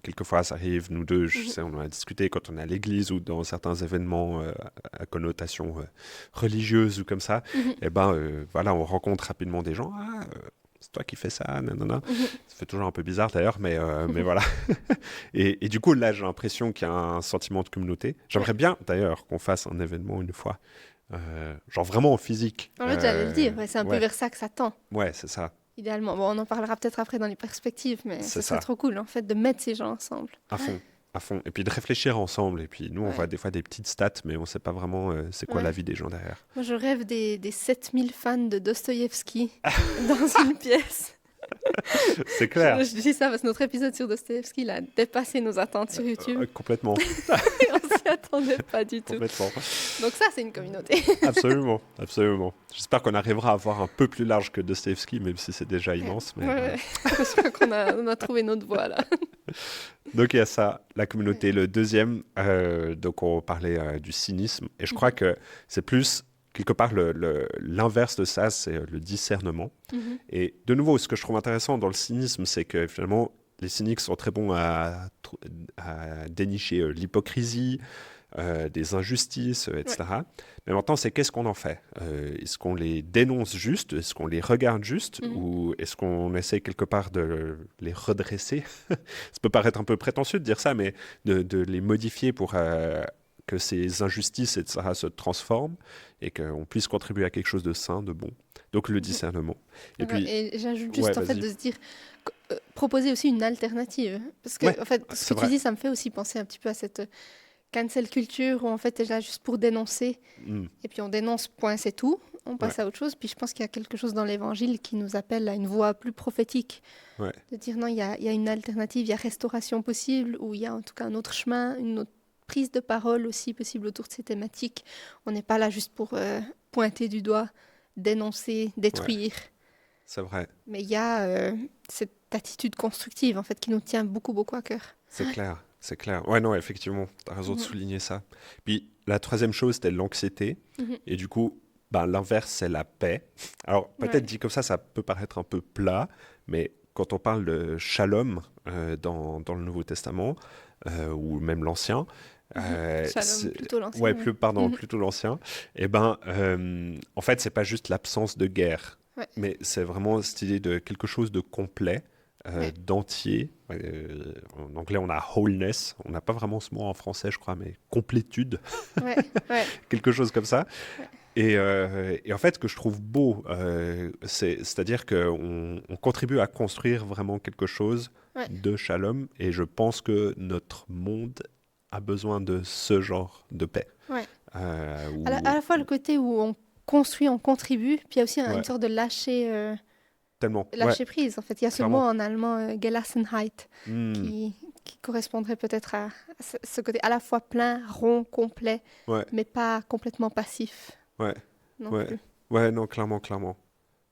quelquefois ça arrive, nous deux, je sais, on a discuté quand on est à l'église ou dans certains événements à connotation religieuse ou comme ça, et voilà, on rencontre rapidement des gens, c'est toi qui fais ça, nanana. Ça fait toujours un peu bizarre d'ailleurs, mais voilà. et du coup, là, j'ai l'impression qu'il y a un sentiment de communauté. J'aimerais bien d'ailleurs qu'on fasse un événement une fois, genre vraiment en physique. En fait, j'allais le dire, c'est un peu vers ça que ça tend. Ouais, c'est ça. Idéalement. Bon, on en parlera peut-être après dans les perspectives, mais ce serait trop cool, en fait, de mettre ces gens ensemble. À fond. Et puis de réfléchir ensemble. Et puis nous, on voit des fois des petites stats, mais on ne sait pas vraiment c'est quoi la vie des gens derrière. Moi, je rêve des 7000 fans de Dostoïevski dans une pièce. C'est clair. Je dis ça parce que notre épisode sur Dostoïevski a dépassé nos attentes sur YouTube. Complètement. On s'y attendait pas du tout. Complètement. Donc ça, c'est une communauté. Absolument. J'espère qu'on arrivera à voir un peu plus large que Dostoïevski, même si c'est déjà immense. Mais... Je crois qu'on a trouvé notre voie là. Donc il y a ça, la communauté. Le deuxième, donc on parlait du cynisme. Et je crois que c'est plus... Quelque part, l'inverse de ça, c'est le discernement. Et de nouveau, ce que je trouve intéressant dans le cynisme, c'est que finalement, les cyniques sont très bons à dénicher l'hypocrisie, des injustices, Ouais. etc. Mais maintenant, c'est qu'est-ce qu'on en fait? Est-ce qu'on les dénonce juste? Est-ce qu'on les regarde juste? Mhm. Ou est-ce qu'on essaie quelque part de les redresser? Ça peut paraître un peu prétentieux de dire ça, mais de les modifier pour que ces injustices, etc., se transforment et qu'on puisse contribuer à quelque chose de sain, de bon. Donc le Mhm. discernement. Et D'accord. puis, Et j'ajoute ouais, juste en fait vas-y. de se dire proposer aussi une alternative. Parce Ouais, que en fait, ce c'est que tu vrai. dis, ça me fait aussi penser un petit peu à cette cancel culture où en fait t'es là juste pour dénoncer Mm, et puis on dénonce, point, c'est tout. On ouais, passe à autre chose. Puis je pense qu'il y a quelque chose dans l'évangile qui nous appelle à une voie plus prophétique. ouais, De dire non, il y a une alternative, il y a restauration possible, ou il y a en tout cas un autre chemin, une autre prise de parole aussi possible autour de ces thématiques. On n'est pas là juste pour pointer du doigt, dénoncer, ouais, détruire. c'est vrai. Mais il y a cette attitude constructive en fait qui nous tient beaucoup beaucoup à cœur. C'est clair, c'est clair. Ouais, non, effectivement, tu as raison de Mhm, souligner ça. Puis la troisième chose, c'était l'anxiété. mhm. Et du coup, ben, l'inverse, c'est la paix. Alors, peut-être Ouais. dit comme ça peut paraître un peu plat, mais quand on parle de shalom dans le Nouveau Testament, ou même l'Ancien, Mhm. Shalom, plutôt ouais, l'ancien. Ouais. pardon, Mhm. plutôt l'Ancien, et ben, en fait, c'est pas juste l'absence de guerre, Ouais. mais c'est vraiment cette idée de quelque chose de complet, Ouais. d'entier. En anglais, on a wholeness. On n'a pas vraiment ce mot en français, je crois, mais complétude, Ouais. Ouais. quelque chose comme ça. Ouais. Et en fait, ce que je trouve beau, c'est-à-dire qu'on contribue à construire vraiment quelque chose Ouais. de shalom. Et je pense que notre monde a besoin de ce genre de paix. Ouais. À Où, la fois le côté où on construit, on contribue, puis il y a aussi une ouais, sorte de tellement. Ouais, lâcher prise. En fait, il y a ce mot clairement. en allemand, Gelassenheit, Hmm, qui correspondrait peut-être à ce côté à la fois plein, rond, complet, ouais, mais pas complètement passif ouais, non ouais. plus. Ouais, non, clairement, clairement.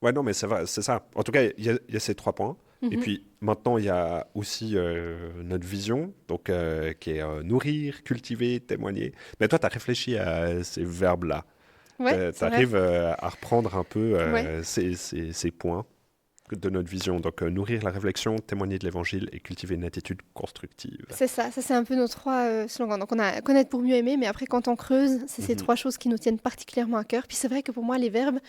Ouais, non, mais c'est vrai, c'est ça. En tout cas, il y a ces 3 points. Et Mhm. puis maintenant, il y a aussi notre vision, donc qui est nourrir, cultiver, témoigner. Mais toi, tu as réfléchi à ces verbes-là. Tu Ouais, c'est vrai. arrives à reprendre un peu Ouais. ces points de notre vision. Donc nourrir la réflexion, témoigner de l'évangile et cultiver une attitude constructive. C'est ça c'est un peu nos trois slogans. Donc on a connaître pour mieux aimer, mais après quand on creuse, c'est ces Mhm. trois choses qui nous tiennent particulièrement à cœur. Puis c'est vrai que pour moi, les verbes,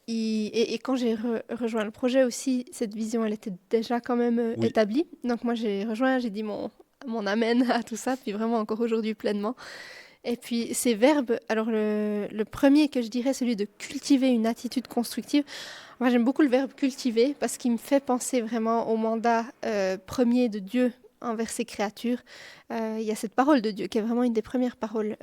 et quand j'ai rejoint le projet aussi, cette vision, elle était déjà quand même Oui, établie. Donc moi, j'ai rejoint, j'ai dit mon amen à tout ça, puis vraiment encore aujourd'hui pleinement. Et puis ces verbes, alors le premier que je dirais, celui de cultiver une attitude constructive. Moi, j'aime beaucoup le verbe cultiver parce qu'il me fait penser vraiment au mandat premier de Dieu envers ses créatures. Il y a cette parole de Dieu qui est vraiment une des premières paroles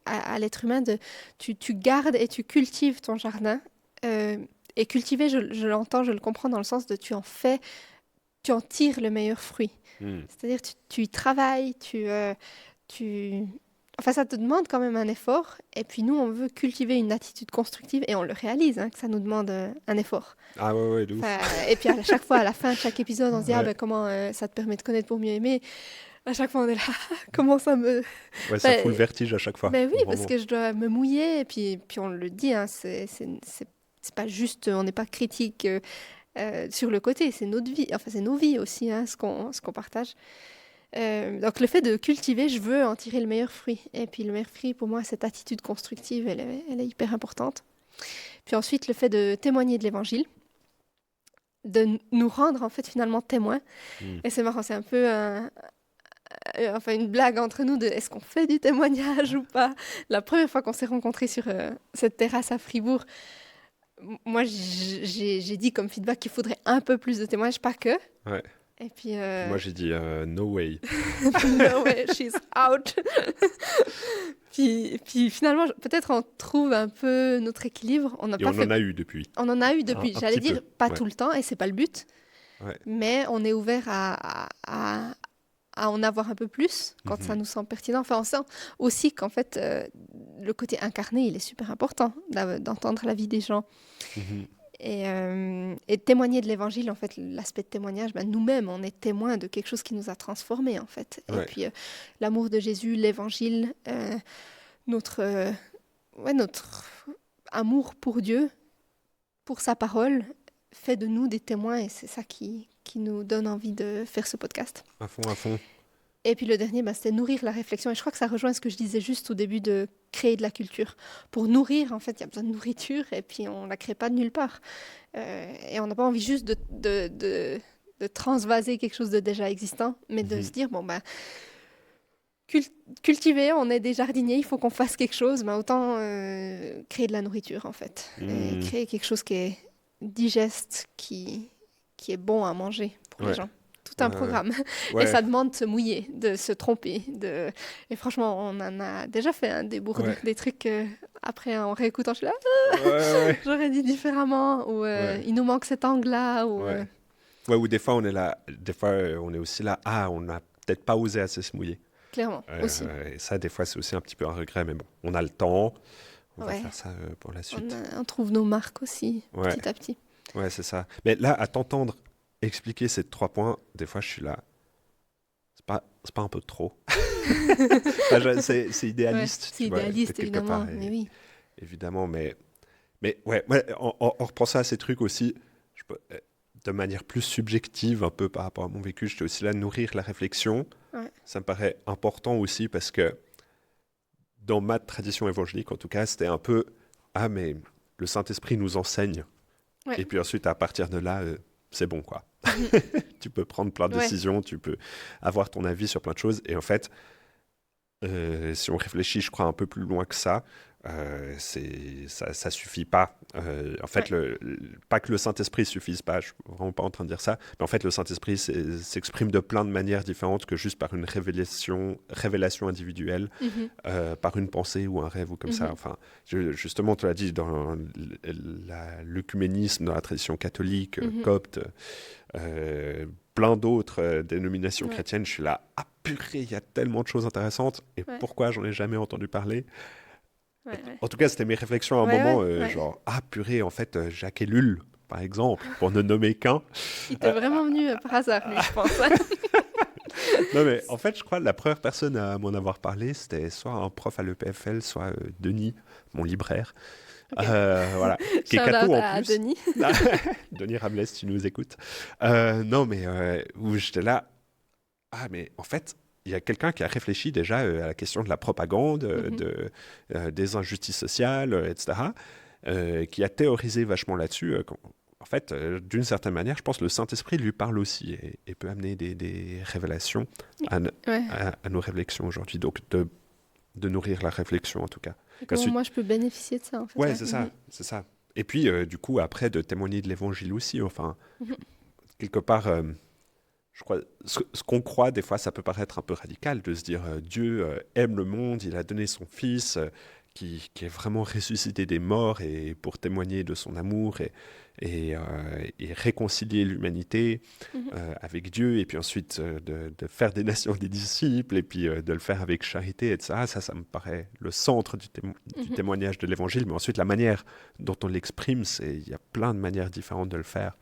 à l'être humain de tu gardes et tu cultives ton jardin. Euh, et cultiver, je l'entends, je le comprends dans le sens de tu en tires le meilleur fruit. hmm, C'est-à-dire tu y travailles, tu... Enfin, ça te demande quand même un effort. Et puis nous, on veut cultiver une attitude constructive et on le réalise, hein, que ça nous demande un effort. ah ouais, ouais, de Enfin, ouf. et puis à chaque fois, à la fin de chaque épisode, on se dit, ah Ouais, ben comment ça te permet de connaître pour mieux aimer. À chaque fois, on est là, comment ça me... ouais, ça fout le Ben, vertige à chaque fois, ben oui, parce vraiment. que je dois me mouiller. Et puis on le dit, hein, c'est pas juste, on n'est pas critique sur le côté, c'est notre vie. Enfin, c'est nos vies aussi, hein, ce qu'on partage. Donc le fait de cultiver, je veux en tirer le meilleur fruit. Et puis le meilleur fruit, pour moi, cette attitude constructive, elle est hyper importante. Puis ensuite, le fait de témoigner de l'évangile, de nous rendre en fait finalement témoins. Hmm. Et c'est marrant, c'est un peu enfin une blague entre nous de est-ce qu'on fait du témoignage ou pas. La première fois qu'on s'est rencontrés sur cette terrasse à Fribourg, moi j'ai dit comme feedback qu'il faudrait un peu plus de témoignages, pas que. Ouais. Et puis, Puis moi, j'ai dit no way. no way, she's out. Puis finalement, peut-être on trouve un peu notre équilibre. On n'a Et pas on fait. en a eu depuis. On en a eu depuis, Un j'allais petit peu. dire, pas Ouais. tout le temps, et c'est pas le but. Ouais. Mais on est ouvert à en avoir un peu plus quand ça Mhm. nous semble pertinent. Enfin, on sent aussi qu'en fait, le côté incarné, il est super important d'entendre la vie des gens. Mhm. Et témoigner de l'évangile, en fait, l'aspect de témoignage, ben, nous-mêmes, on est témoins de quelque chose qui nous a transformés, en fait. Et Ouais. puis, l'amour de Jésus, l'évangile, notre, notre amour pour Dieu, pour sa parole, fait de nous des témoins et c'est ça qui nous donne envie de faire ce podcast. À fond, à fond. Et puis le dernier, c'était nourrir la réflexion. Et je crois que ça rejoint ce que je disais juste au début de créer de la culture. Pour nourrir, en fait, il y a besoin de nourriture et puis on ne la crée pas de nulle part. Et on n'a pas envie juste de transvaser quelque chose de déjà existant, mais de se dire, cultiver, on est des jardiniers, il faut qu'on fasse quelque chose, mais autant créer de la nourriture, en fait. Et créer quelque chose qui est digeste, qui est bon à manger pour les gens. Tout un programme. Et ça demande de se mouiller, de se tromper. Et franchement, on en a déjà fait des trucs après en réécoutant, je suis là, j'aurais dit différemment, ou il nous manque cet angle-là. Ou des fois on est là, des fois on est aussi là, on n'a peut-être pas osé assez se mouiller. Clairement, aussi. Et ça, des fois, c'est aussi un petit peu un regret, mais bon, on a le temps, on va faire ça pour la suite. On trouve nos marques aussi, petit à petit. Ouais, c'est ça. Mais là, à t'entendre expliquer ces 3 points, des fois, je suis là. C'est pas un peu trop. C'est idéaliste. C'est idéaliste, évidemment, mais oui. Évidemment, mais on reprend ça à ces trucs aussi. De manière plus subjective, un peu par rapport à mon vécu, j'étais aussi là nourrir la réflexion. Ça me paraît important aussi parce que dans ma tradition évangélique, en tout cas, c'était un peu mais le Saint-Esprit nous enseigne. Et puis ensuite, à partir de là, c'est bon, quoi. Tu peux prendre plein de décisions, tu peux avoir ton avis sur plein de choses. Et en fait, si on réfléchit, je crois, un peu plus loin que ça, ça suffit pas. En fait, pas que le Saint-Esprit suffise pas, je suis vraiment pas en train de dire ça, mais en fait, le Saint-Esprit s'exprime de plein de manières différentes que juste par une révélation individuelle, par une pensée ou un rêve ou comme ça. Enfin, justement, tu l'as dit, dans l'œcuménisme, dans la tradition catholique, copte, plein d'autres dénominations chrétiennes, je suis là, purée, il y a tellement de choses intéressantes, et pourquoi j'en ai jamais entendu parler? En tout cas, c'était mes réflexions à un moment, genre, purée, en fait, Jacques Ellul, par exemple, pour ne nommer qu'un. Il t'est vraiment venu par hasard, lui, je pense. Non, mais en fait, je crois que la première personne à m'en avoir parlé, c'était soit un prof à l'EPFL, soit Denis, mon libraire. Voilà, qui est catho en plus. Denis. Denis Ramles, tu nous écoutes. Non, mais où j'étais là, mais en fait, il y a quelqu'un qui a réfléchi déjà à la question de la propagande, des injustices sociales, etc., qui a théorisé vachement là-dessus. En fait, d'une certaine manière, je pense que le Saint-Esprit lui parle aussi et peut amener des révélations à nos réflexions aujourd'hui. Donc, de nourrir la réflexion, en tout cas. Comment moi, je peux bénéficier de ça, en fait. Ouais, c'est ça. Et puis, du coup, après, de témoigner de l'Évangile aussi. Enfin, quelque part... je crois, ce qu'on croit, des fois, ça peut paraître un peu radical de se dire Dieu aime le monde, il a donné son Fils qui est vraiment ressuscité des morts et pour témoigner de son amour et réconcilier l'humanité avec Dieu et puis ensuite de faire des nations des disciples et puis de le faire avec charité, etc. Ça me paraît le centre du témoignage de l'Évangile. Mais ensuite, la manière dont on l'exprime, il y a plein de manières différentes de le faire.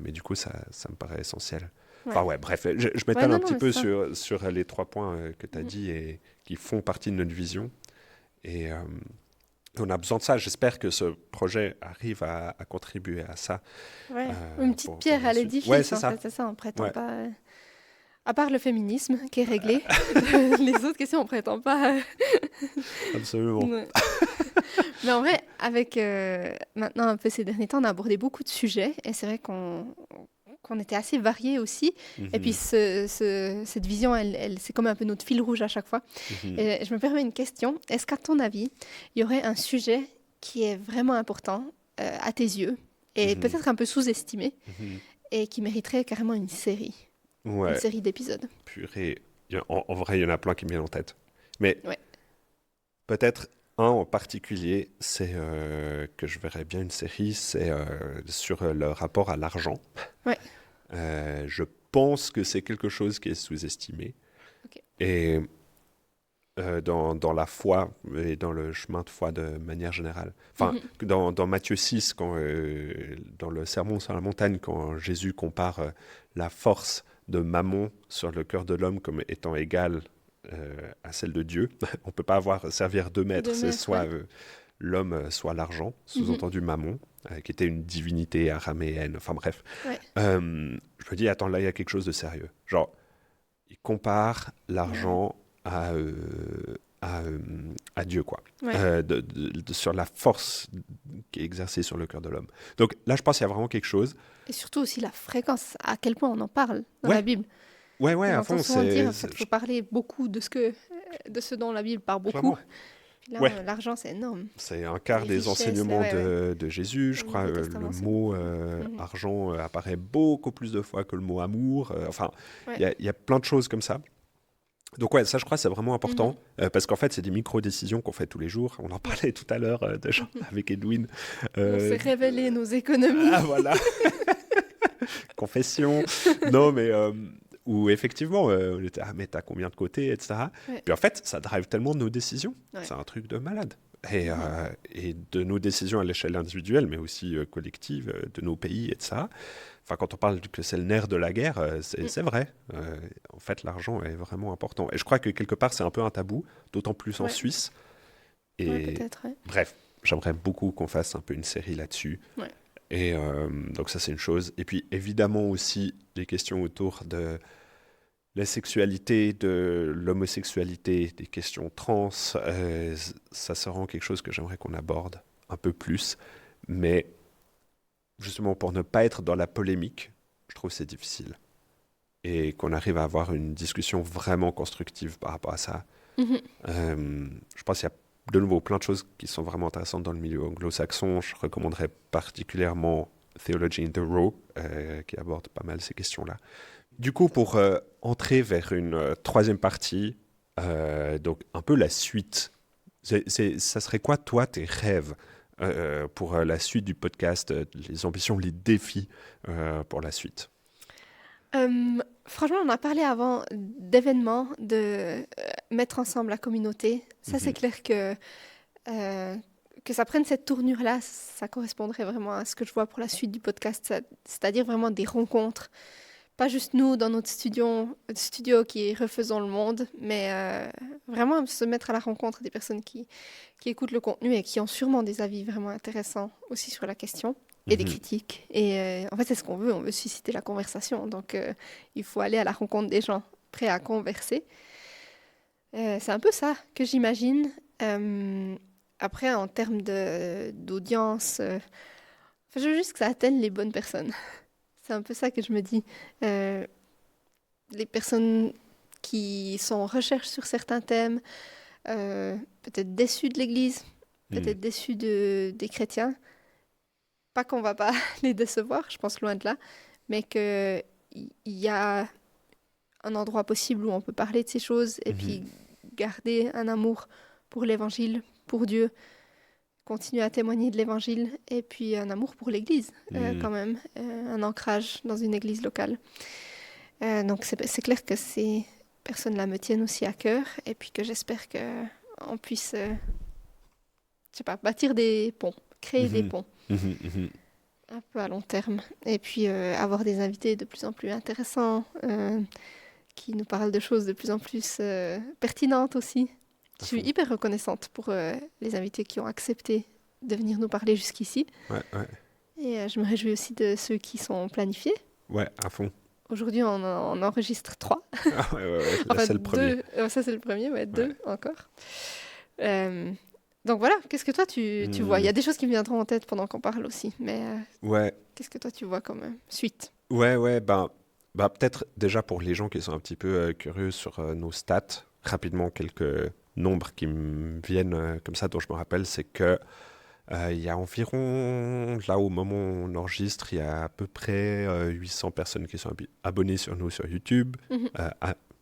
Mais du coup, ça me paraît essentiel. Enfin bref, je m'étale un petit peu sur les 3 points que tu as dit et qui font partie de notre vision. Et on a besoin de ça. J'espère que ce projet arrive à contribuer à ça. Une petite pierre à l'édifice, c'est ça, on prétend pas... À part le féminisme, qui est réglé, les autres questions, on prétend pas... Absolument. Mais en vrai, avec maintenant un peu ces derniers temps, on a abordé beaucoup de sujets et c'est vrai qu'on était assez variés aussi. Et puis cette vision, c'est comme un peu notre fil rouge à chaque fois. Et je me permets une question. Est-ce qu'à ton avis, il y aurait un sujet qui est vraiment important à tes yeux et peut-être un peu sous-estimé et qui mériterait carrément une série? Une série d'épisodes. Purée. En vrai, il y en a plein qui me viennent en tête. Mais peut-être un en particulier, c'est que je verrais bien une série, c'est sur le rapport à l'argent. Je pense que c'est quelque chose qui est sous-estimé. Et dans la foi et dans le chemin de foi de manière générale. Enfin, dans Matthieu 6, dans le Sermon sur la montagne, quand Jésus compare la force de Mammon sur le cœur de l'homme comme étant égale à celle de Dieu. On ne peut pas servir deux maîtres, c'est soit l'homme, soit l'argent, sous-entendu Mammon, qui était une divinité araméenne, enfin bref. Je me dis, attends, là, il y a quelque chose de sérieux. Genre, ils comparent l'argent à Dieu, quoi. Ouais. Sur la force qui est exercée sur le cœur de l'homme. Donc là, je pense qu'il y a vraiment quelque chose. Et surtout aussi la fréquence, à quel point on en parle dans la Ouais, Bible. ouais, à J'entends fond, souvent dire, en fait, il faut parler beaucoup de ce dont la Bible parle beaucoup. clairement. Puis là, Ouais, l'argent, c'est énorme. c'est un quart Les des richesses, là, enseignements ouais. de Jésus. Je Dans le crois Nouveau le Testament, c'est mot beaucoup. Mhm. argent apparaît beaucoup plus de fois que le mot amour. Enfin, Ouais. il y a plein de choses comme ça. Donc ouais, ça je crois c'est vraiment important Mhm. parce qu'en fait c'est des micro-décisions qu'on fait tous les jours. On en Ouais. parlait tout à l'heure déjà Mhm. avec Edwin. On Euh, s'est révélé nos économies. ah voilà, confession. Non mais où effectivement on était mais t'as combien de côté, etc. Ouais. Puis en fait ça drive tellement nos décisions. Ouais. C'est un truc de malade. Mhm. Et de nos décisions à l'échelle individuelle, mais aussi collective, de nos pays, etc. Enfin, quand on parle que c'est le nerf de la guerre, Mm. c'est vrai. En fait, l'argent est vraiment important. Et je crois que quelque part, c'est un peu un tabou, d'autant plus en Ouais. Suisse. Ouais, Et peut-être. Ouais. bref, j'aimerais beaucoup qu'on fasse un peu une série là-dessus. Ouais. Et donc ça, c'est une chose. Et puis, évidemment aussi, des questions autour de la sexualité, de l'homosexualité, des questions trans. Ça sera quelque chose que j'aimerais qu'on aborde un peu plus. Mais justement, pour ne pas être dans la polémique, je trouve que c'est difficile. Et qu'on arrive à avoir une discussion vraiment constructive par rapport à ça. Mhm. Je pense qu'il y a de nouveau plein de choses qui sont vraiment intéressantes dans le milieu anglo-saxon. Je recommanderais particulièrement Theology in the Row, qui aborde pas mal ces questions-là. Du coup, pour entrer vers une troisième partie, donc un peu la suite, ça serait quoi, toi, tes rêves pour la suite du podcast, les ambitions, les défis pour la suite? Franchement, on a parlé avant d'événements, de mettre ensemble la communauté. Ça, c'est Mhm, clair que ça prenne cette tournure-là, ça correspondrait vraiment à ce que je vois pour la suite du podcast, c'est-à-dire vraiment des rencontres. Pas juste nous dans notre studio qui refaisons le monde, mais vraiment se mettre à la rencontre des personnes qui écoutent le contenu et qui ont sûrement des avis vraiment intéressants aussi sur la question et des mhm, critiques. Et en fait, c'est ce qu'on veut, on veut susciter la conversation. Donc, il faut aller à la rencontre des gens prêts à converser. C'est un peu ça que j'imagine. Euh, Après, en termes d'audience, je veux juste que ça atteigne les bonnes personnes. C'est un peu ça que je me dis. Euh, les personnes qui sont en recherche sur certains thèmes, peut-être déçues de l'Église, mhm, peut-être déçues des chrétiens. Pas qu'on va pas les décevoir, je pense loin de là, mais qu'il y a un endroit possible où on peut parler de ces choses et mhm, puis garder un amour pour l'Évangile, pour Dieu, continuer à témoigner de l'Évangile et puis un amour pour l'Église quand mhm, même, un ancrage dans une Église locale. Donc c'est clair que ces personnes-là me tiennent aussi à cœur et puis que j'espère que on puisse, je sais pas, bâtir des ponts, créer des mhm, ponts mhm, mhm. un peu à long terme et puis avoir des invités de plus en plus intéressants qui nous parlent de choses de plus en plus pertinentes aussi. Je À suis fond. hyper reconnaissante pour les invités qui ont accepté de venir nous parler jusqu'ici Ouais, ouais, et je me réjouis aussi de ceux qui sont planifiés. ouais, à fond. Aujourd'hui, on enregistre 3. Ah ouais, ouais, ouais, là Enfin, c'est le premier. 2, ça c'est le premier, ouais, Ouais. 2 encore. Euh, donc voilà, qu'est-ce que toi tu vois? Il y Hmm, a des choses qui me viendront en tête pendant qu'on parle aussi, mais ouais, qu'est-ce que toi tu vois comme suite? ouais, ben, peut-être déjà pour les gens qui sont un petit peu curieux sur nos stats, rapidement quelques nombres qui me viennent comme ça dont je me rappelle, c'est que il y a environ, là au moment où on enregistre, il y a à peu près 800 personnes qui sont abonnées sur nous sur YouTube, Mhm,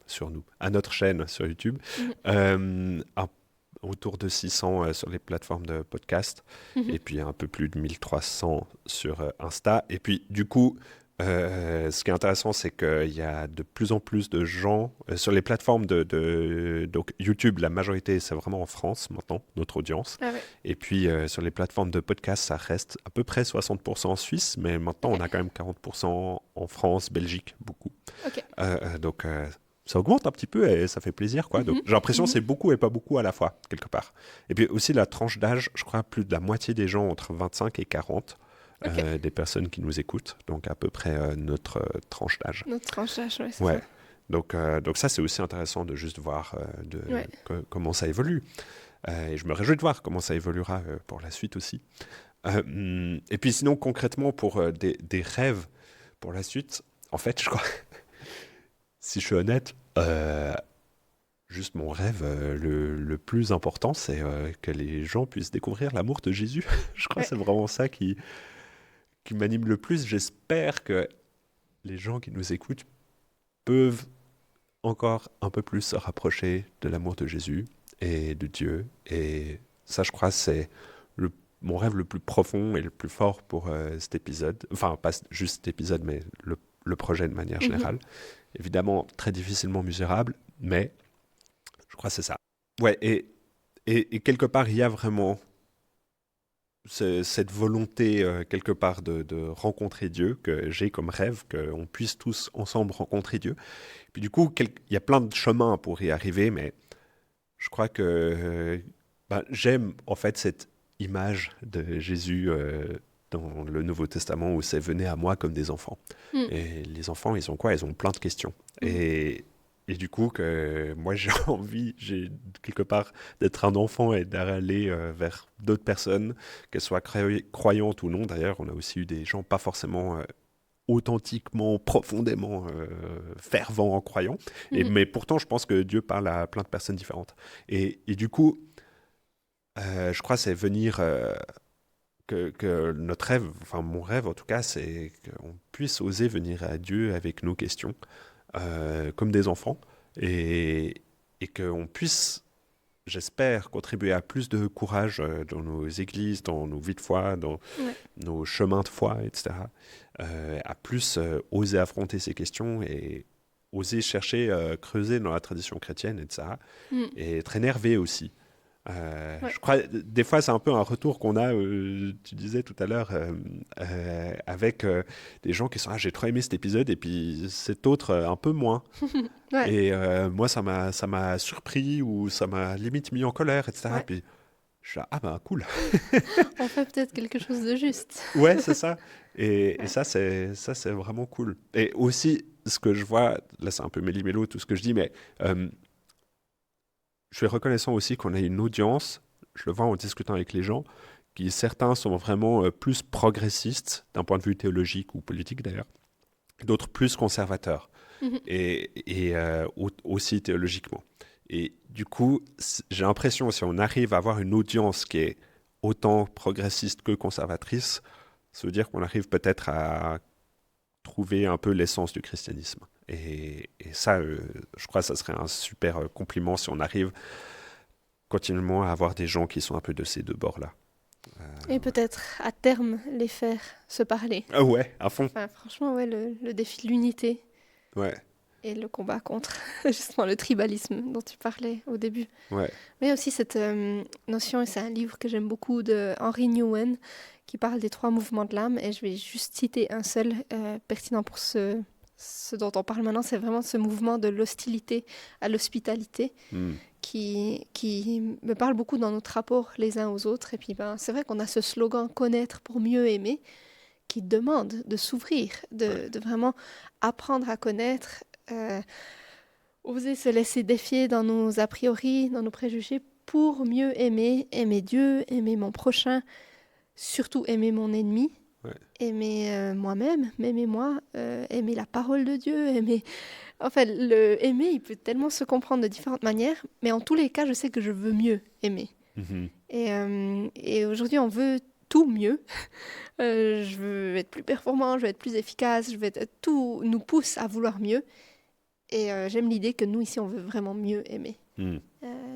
sur nous, à notre chaîne sur YouTube, mhm, autour de 600 sur les plateformes de podcast, mhm. et puis un peu plus de 1300 sur Insta. Et puis du coup, ce qui est intéressant, c'est qu'il y a de plus en plus de gens sur les plateformes donc YouTube, la majorité, c'est vraiment en France maintenant, notre audience. Ah ouais, Et puis sur les plateformes de podcast, ça reste à peu près 60% en Suisse, mais maintenant on ok, a quand même 40% en France, Belgique, beaucoup. ok. Donc ça augmente un petit peu et ça fait plaisir, quoi. Donc Mhm, j'ai l'impression que mhm. c'est beaucoup et pas beaucoup à la fois, quelque part. Et puis aussi la tranche d'âge, je crois plus de la moitié des gens entre 25 et 40, Ok, des personnes qui nous écoutent, donc à peu près notre tranche d'âge. notre tranche d'âge, ouais, c'est Ouais. ça. Donc ça, c'est aussi intéressant de juste voir Ouais. comment ça évolue. Et je me réjouis de voir comment ça évoluera pour la suite aussi. Et puis sinon, concrètement, pour des rêves pour la suite, en fait, je crois, si je suis honnête, juste mon rêve le plus important, c'est que les gens puissent découvrir l'amour de Jésus. Je crois Ouais. que c'est vraiment ça qui m'anime le plus. J'espère que les gens qui nous écoutent peuvent encore un peu plus se rapprocher de l'amour de Jésus et de Dieu. Et ça, je crois, c'est mon rêve le plus profond et le plus fort pour cet épisode. Enfin, pas juste cet épisode, mais le projet de manière Mhm. générale. Évidemment, très difficilement mesurable, mais je crois que c'est ça. Ouais, et quelque part, il y a vraiment cette volonté, quelque part, de rencontrer Dieu, que j'ai comme rêve, qu'on puisse tous ensemble rencontrer Dieu. Puis du coup, il y a plein de chemins pour y arriver, mais je crois que j'aime en fait cette image de Jésus dans le Nouveau Testament où c'est venez à moi comme des enfants. Mm. Et les enfants, ils ont quoi? Ils ont plein de questions. Mhm. Et du coup, que moi j'ai envie, j'ai quelque part d'être un enfant et d'aller vers d'autres personnes, qu'elles soient croyantes ou non. D'ailleurs, on a aussi eu des gens pas forcément authentiquement, profondément fervents en croyant. Mhm. Mais pourtant, je pense que Dieu parle à plein de personnes différentes. Et du coup, je crois que c'est venir, que notre rêve, enfin mon rêve en tout cas, c'est qu'on puisse oser venir à Dieu avec nos questions, comme des enfants, et qu'on puisse, j'espère, contribuer à plus de courage dans nos églises, dans nos vies de foi, dans Ouais. nos chemins de foi, etc. À plus oser affronter ces questions et oser chercher, creuser dans la tradition chrétienne, etc. Mm. Et être énervé aussi. Ouais. Je crois, des fois, c'est un peu un retour qu'on a, tu disais tout à l'heure, avec des gens qui sont, ah, j'ai trop aimé cet épisode, et puis cet autre, un peu moins. Ouais. Et moi, ça m'a surpris, ou ça m'a limite mis en colère, etc. Ouais. Puis je suis là, ah ben cool. On fait peut-être quelque chose de juste. Ouais, c'est ça. Et Ouais. ça, c'est vraiment cool. Et aussi, ce que je vois, là, c'est un peu méli-mélo, tout ce que je dis, mais je suis reconnaissant aussi qu'on a une audience, je le vois en discutant avec les gens, qui certains sont vraiment plus progressistes d'un point de vue théologique ou politique d'ailleurs, d'autres plus conservateurs Mhm. et aussi théologiquement. Et du coup, j'ai l'impression, si on arrive à avoir une audience qui est autant progressiste que conservatrice, ça veut dire qu'on arrive peut-être à trouver un peu l'essence du christianisme. Et ça, je crois que ça serait un super compliment si on arrive continuellement à avoir des gens qui sont un peu de ces deux bords-là. Et peut-être à terme les faire se parler. Ah ouais, à fond. Enfin, franchement, ouais, le défi de l'unité Ouais, et le combat contre justement le tribalisme dont tu parlais au début. ouais. Mais il y a aussi cette notion, et c'est un livre que j'aime beaucoup, de Henry Nouwen, qui parle des 3 mouvements de l'âme. Et je vais juste citer un seul pertinent pour ce dont on parle maintenant. C'est vraiment ce mouvement de l'hostilité à l'hospitalité Hmm. qui me parle beaucoup dans notre rapport les uns aux autres. Et puis, c'est vrai qu'on a ce slogan «Connaître pour mieux aimer», qui demande de s'ouvrir, Ouais. de vraiment apprendre à connaître, oser se laisser défier dans nos a priori, dans nos préjugés, pour mieux aimer, aimer Dieu, aimer mon prochain, surtout aimer mon ennemi, Ouais. aimer moi-même, m'aimer moi, aimer la parole de Dieu, aimer... Enfin, le aimer, il peut tellement se comprendre de différentes manières, mais en tous les cas, je sais que je veux mieux aimer. Mhm. Et aujourd'hui, on veut tout mieux. Je veux être plus performant, je veux être plus efficace, tout nous pousse à vouloir mieux. Et j'aime l'idée que nous, ici, on veut vraiment mieux aimer. Hmm.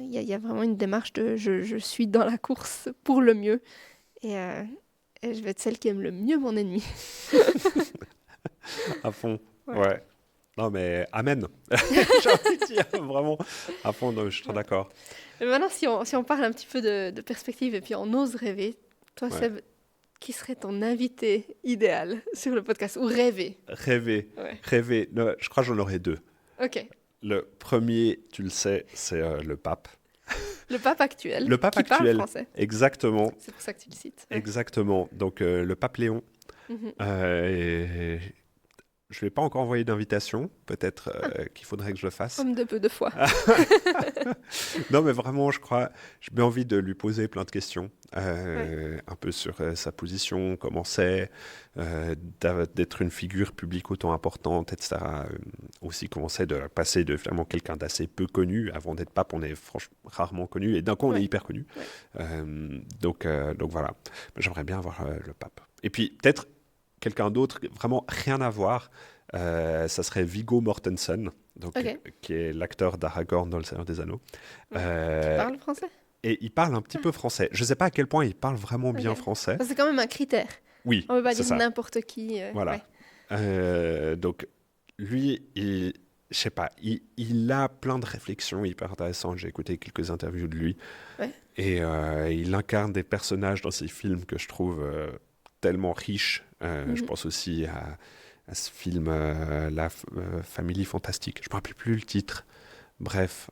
Il y a vraiment une démarche de je suis dans la course pour le mieux. Et je vais être celle qui aime le mieux mon ennemi. À fond. Ouais. Ouais. Non, mais amen. J'ai envie de dire vraiment à fond, non, je suis très Ouais. d'accord. Mais maintenant, si on parle un petit peu de perspective et puis on ose rêver, toi, Ouais. Seb, qui serait ton invité idéal sur le podcast? Ou rêver? Rêver, Ouais. rêver. Non, je crois que j'en aurais deux. Ok. Le premier, tu le sais, c'est le pape. Le pape actuel, Le pape qui parle actuel, français. exactement, C'est pour ça que tu le cites. Ouais. exactement. Donc le pape Léon. Mhm. Euh, et- je ne lui ai pas encore envoyé d'invitation. Peut-être qu'il faudrait que je le fasse. Homme de peu de foi. Non, mais vraiment, je crois, j'ai bien envie de lui poser plein de questions, Ouais. un peu sur sa position, comment c'est, d'être une figure publique autant importante, etc. Aussi, comment c'est de passer de finalement quelqu'un d'assez peu connu, avant d'être pape, on est franchement rarement connu, et d'un coup, on est Ouais. hyper connu. Ouais. Donc voilà, j'aimerais bien voir le pape. Et puis, peut-être quelqu'un d'autre, vraiment rien à voir, ça serait Viggo Mortensen, donc, Ok. qui est l'acteur d'Aragorn dans Le Seigneur des Anneaux. Qui Euh, parle français? et il parle un petit peu français. Je ne sais pas à quel point il parle vraiment bien Ok. français. Parce que c'est quand même un critère. Oui, On ne peut pas c'est dire ça. n'importe qui. Voilà. Ouais. Donc, lui, je sais pas, il a plein de réflexions hyper intéressantes. J'ai écouté quelques interviews de lui. Ouais. Et il incarne des personnages dans ses films que je trouve tellement riches. Je Mhm. pense aussi à ce film, Family Fantastique. Je ne me rappelle plus le titre. Bref,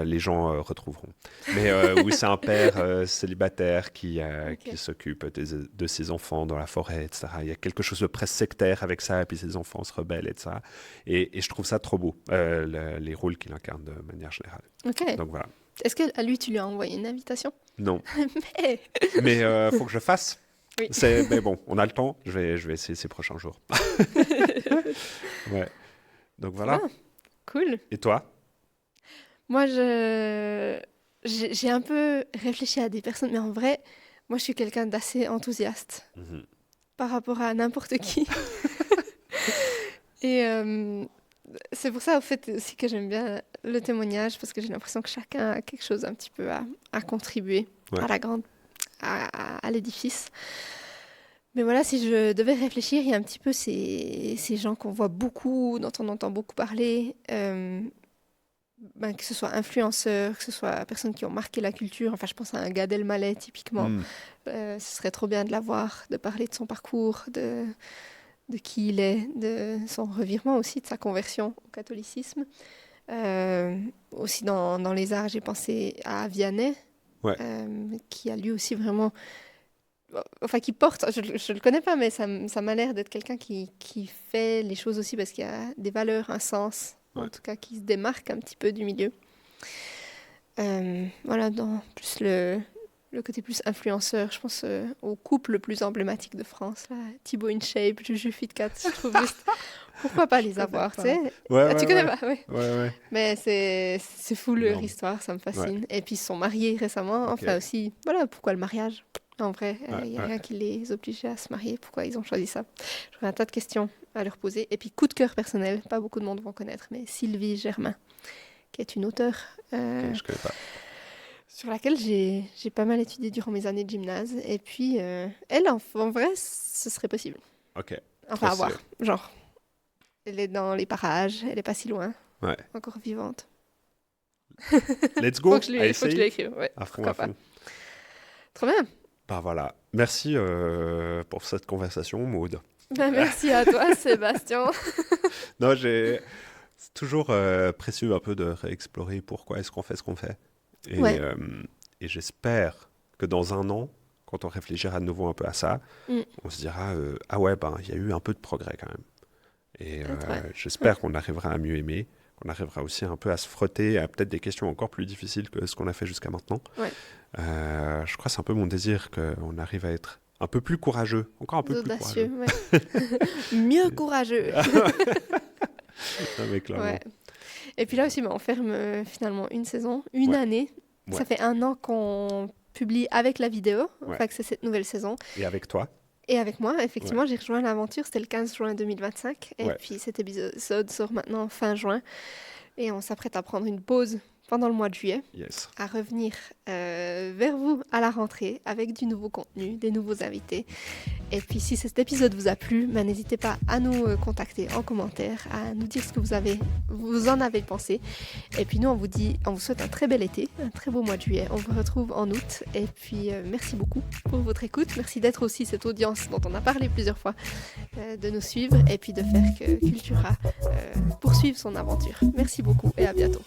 les gens retrouveront. Mais oui, c'est un père célibataire qui Ok. s'occupe de ses enfants dans la forêt, etc. Il y a quelque chose de presque sectaire avec ça, et puis ses enfants se rebellent, etc. Et je trouve ça trop beau, les rôles qu'il incarne de manière générale. Ok. Donc voilà. Est-ce qu'à lui, tu lui as envoyé une invitation? Non, Mais... mais faut que je fasse. Oui. Mais bon, on a le temps. Je vais essayer ces prochains jours. Ouais. Donc voilà. Bien. Cool. Et toi? Moi, j'ai un peu réfléchi à des personnes, mais en vrai, moi, je suis quelqu'un d'assez enthousiaste Mhm. par rapport à n'importe qui. Et c'est pour ça, au fait, aussi que j'aime bien le témoignage, parce que j'ai l'impression que chacun a quelque chose un petit peu à contribuer Ouais. à la grande, à l'édifice. Mais voilà, si je devais réfléchir, il y a un petit peu ces gens qu'on voit beaucoup, dont on entend beaucoup parler, que ce soit influenceurs, que ce soit personnes qui ont marqué la culture. Enfin, je pense à un Gad Elmaleh, typiquement. Mm. Ce serait trop bien de l'avoir, de parler de son parcours, de qui il est, de son revirement aussi, de sa conversion au catholicisme. Aussi dans les arts, j'ai pensé à Vianney, Ouais. qui a lui aussi vraiment... Enfin, qui porte, je ne le connais pas, mais ça m'a l'air d'être quelqu'un qui fait les choses aussi parce qu'il y a des valeurs, un sens, Ouais. en tout cas qui se démarque un petit peu du milieu. Voilà, dans plus le côté plus influenceur, je pense au couple le plus emblématique de France, là, Thibaut InShape, Juju Fitcat, je trouve juste, pourquoi pas les avoir, tu sais? Ouais, Ah, tu ouais, connais ouais. pas, oui. Ouais. Mais c'est fou leur Énorme. histoire, ça me fascine. Et puis ils se sont mariés récemment, Ok. enfin aussi, voilà, pourquoi le mariage? En vrai, il n'y a Ouais. rien qui les obligeait à se marier, pourquoi ils ont choisi ça? J'aurais un tas de questions à leur poser. Et puis coup de cœur personnel, pas beaucoup de monde vont connaître, mais Sylvie Germain, qui est une auteure Ok, je connais pas. sur laquelle j'ai pas mal étudié durant mes années de gymnase. Et puis, elle, en vrai, ce serait possible. Ok. Enfin, à Trop voir. stylé. Genre, elle est dans les parages, elle est pas si loin, Ouais. encore vivante. Let's go. Faut que je À lui, faut que je lui essayer. écrive, ouais. À fond, Pourquoi à pas. fond. Trop bien. Bah voilà. Merci pour cette conversation, Maud. Ben, merci à toi, Sébastien. Non, c'est toujours précieux un peu de réexplorer pourquoi est-ce qu'on fait ce qu'on fait. Et, Ouais. et j'espère que dans un an, quand on réfléchira de nouveau un peu à ça, Mm. on se dira ah ouais, ben, il y a eu un peu de progrès quand même. Et Peut-être, ouais. j'espère qu'on arrivera à mieux aimer, qu'on arrivera aussi un peu à se frotter à peut-être des questions encore plus difficiles que ce qu'on a fait jusqu'à maintenant. Ouais. Je crois que c'est un peu mon désir qu'on arrive à être un peu plus courageux, encore un peu plus Audacieux, courageux. ouais. Mieux courageux. Non, mais clairement. Ouais. Et puis là aussi, on ferme finalement une saison, une Ouais. année. Ouais. Ça fait 1 an qu'on publie avec la vidéo, Ouais. enfin que c'est cette nouvelle saison. Et avec toi? Et avec moi, effectivement, j'ai rejoint l'aventure, c'était le 15 juin 2025. Et Ouais. puis cet épisode sort maintenant fin juin. Et on s'apprête à prendre une pause pendant le mois de juillet, Yes. à revenir vers vous à la rentrée avec du nouveau contenu, des nouveaux invités. Et puis si cet épisode vous a plu, n'hésitez pas à nous contacter en commentaire, à nous dire ce que vous en avez pensé. Et puis nous, on vous souhaite un très bel été, un très beau mois de juillet. On vous retrouve en août. Et puis merci beaucoup pour votre écoute. Merci d'être aussi cette audience dont on a parlé plusieurs fois, de nous suivre et puis de faire que Cultura poursuive son aventure. Merci beaucoup et à bientôt.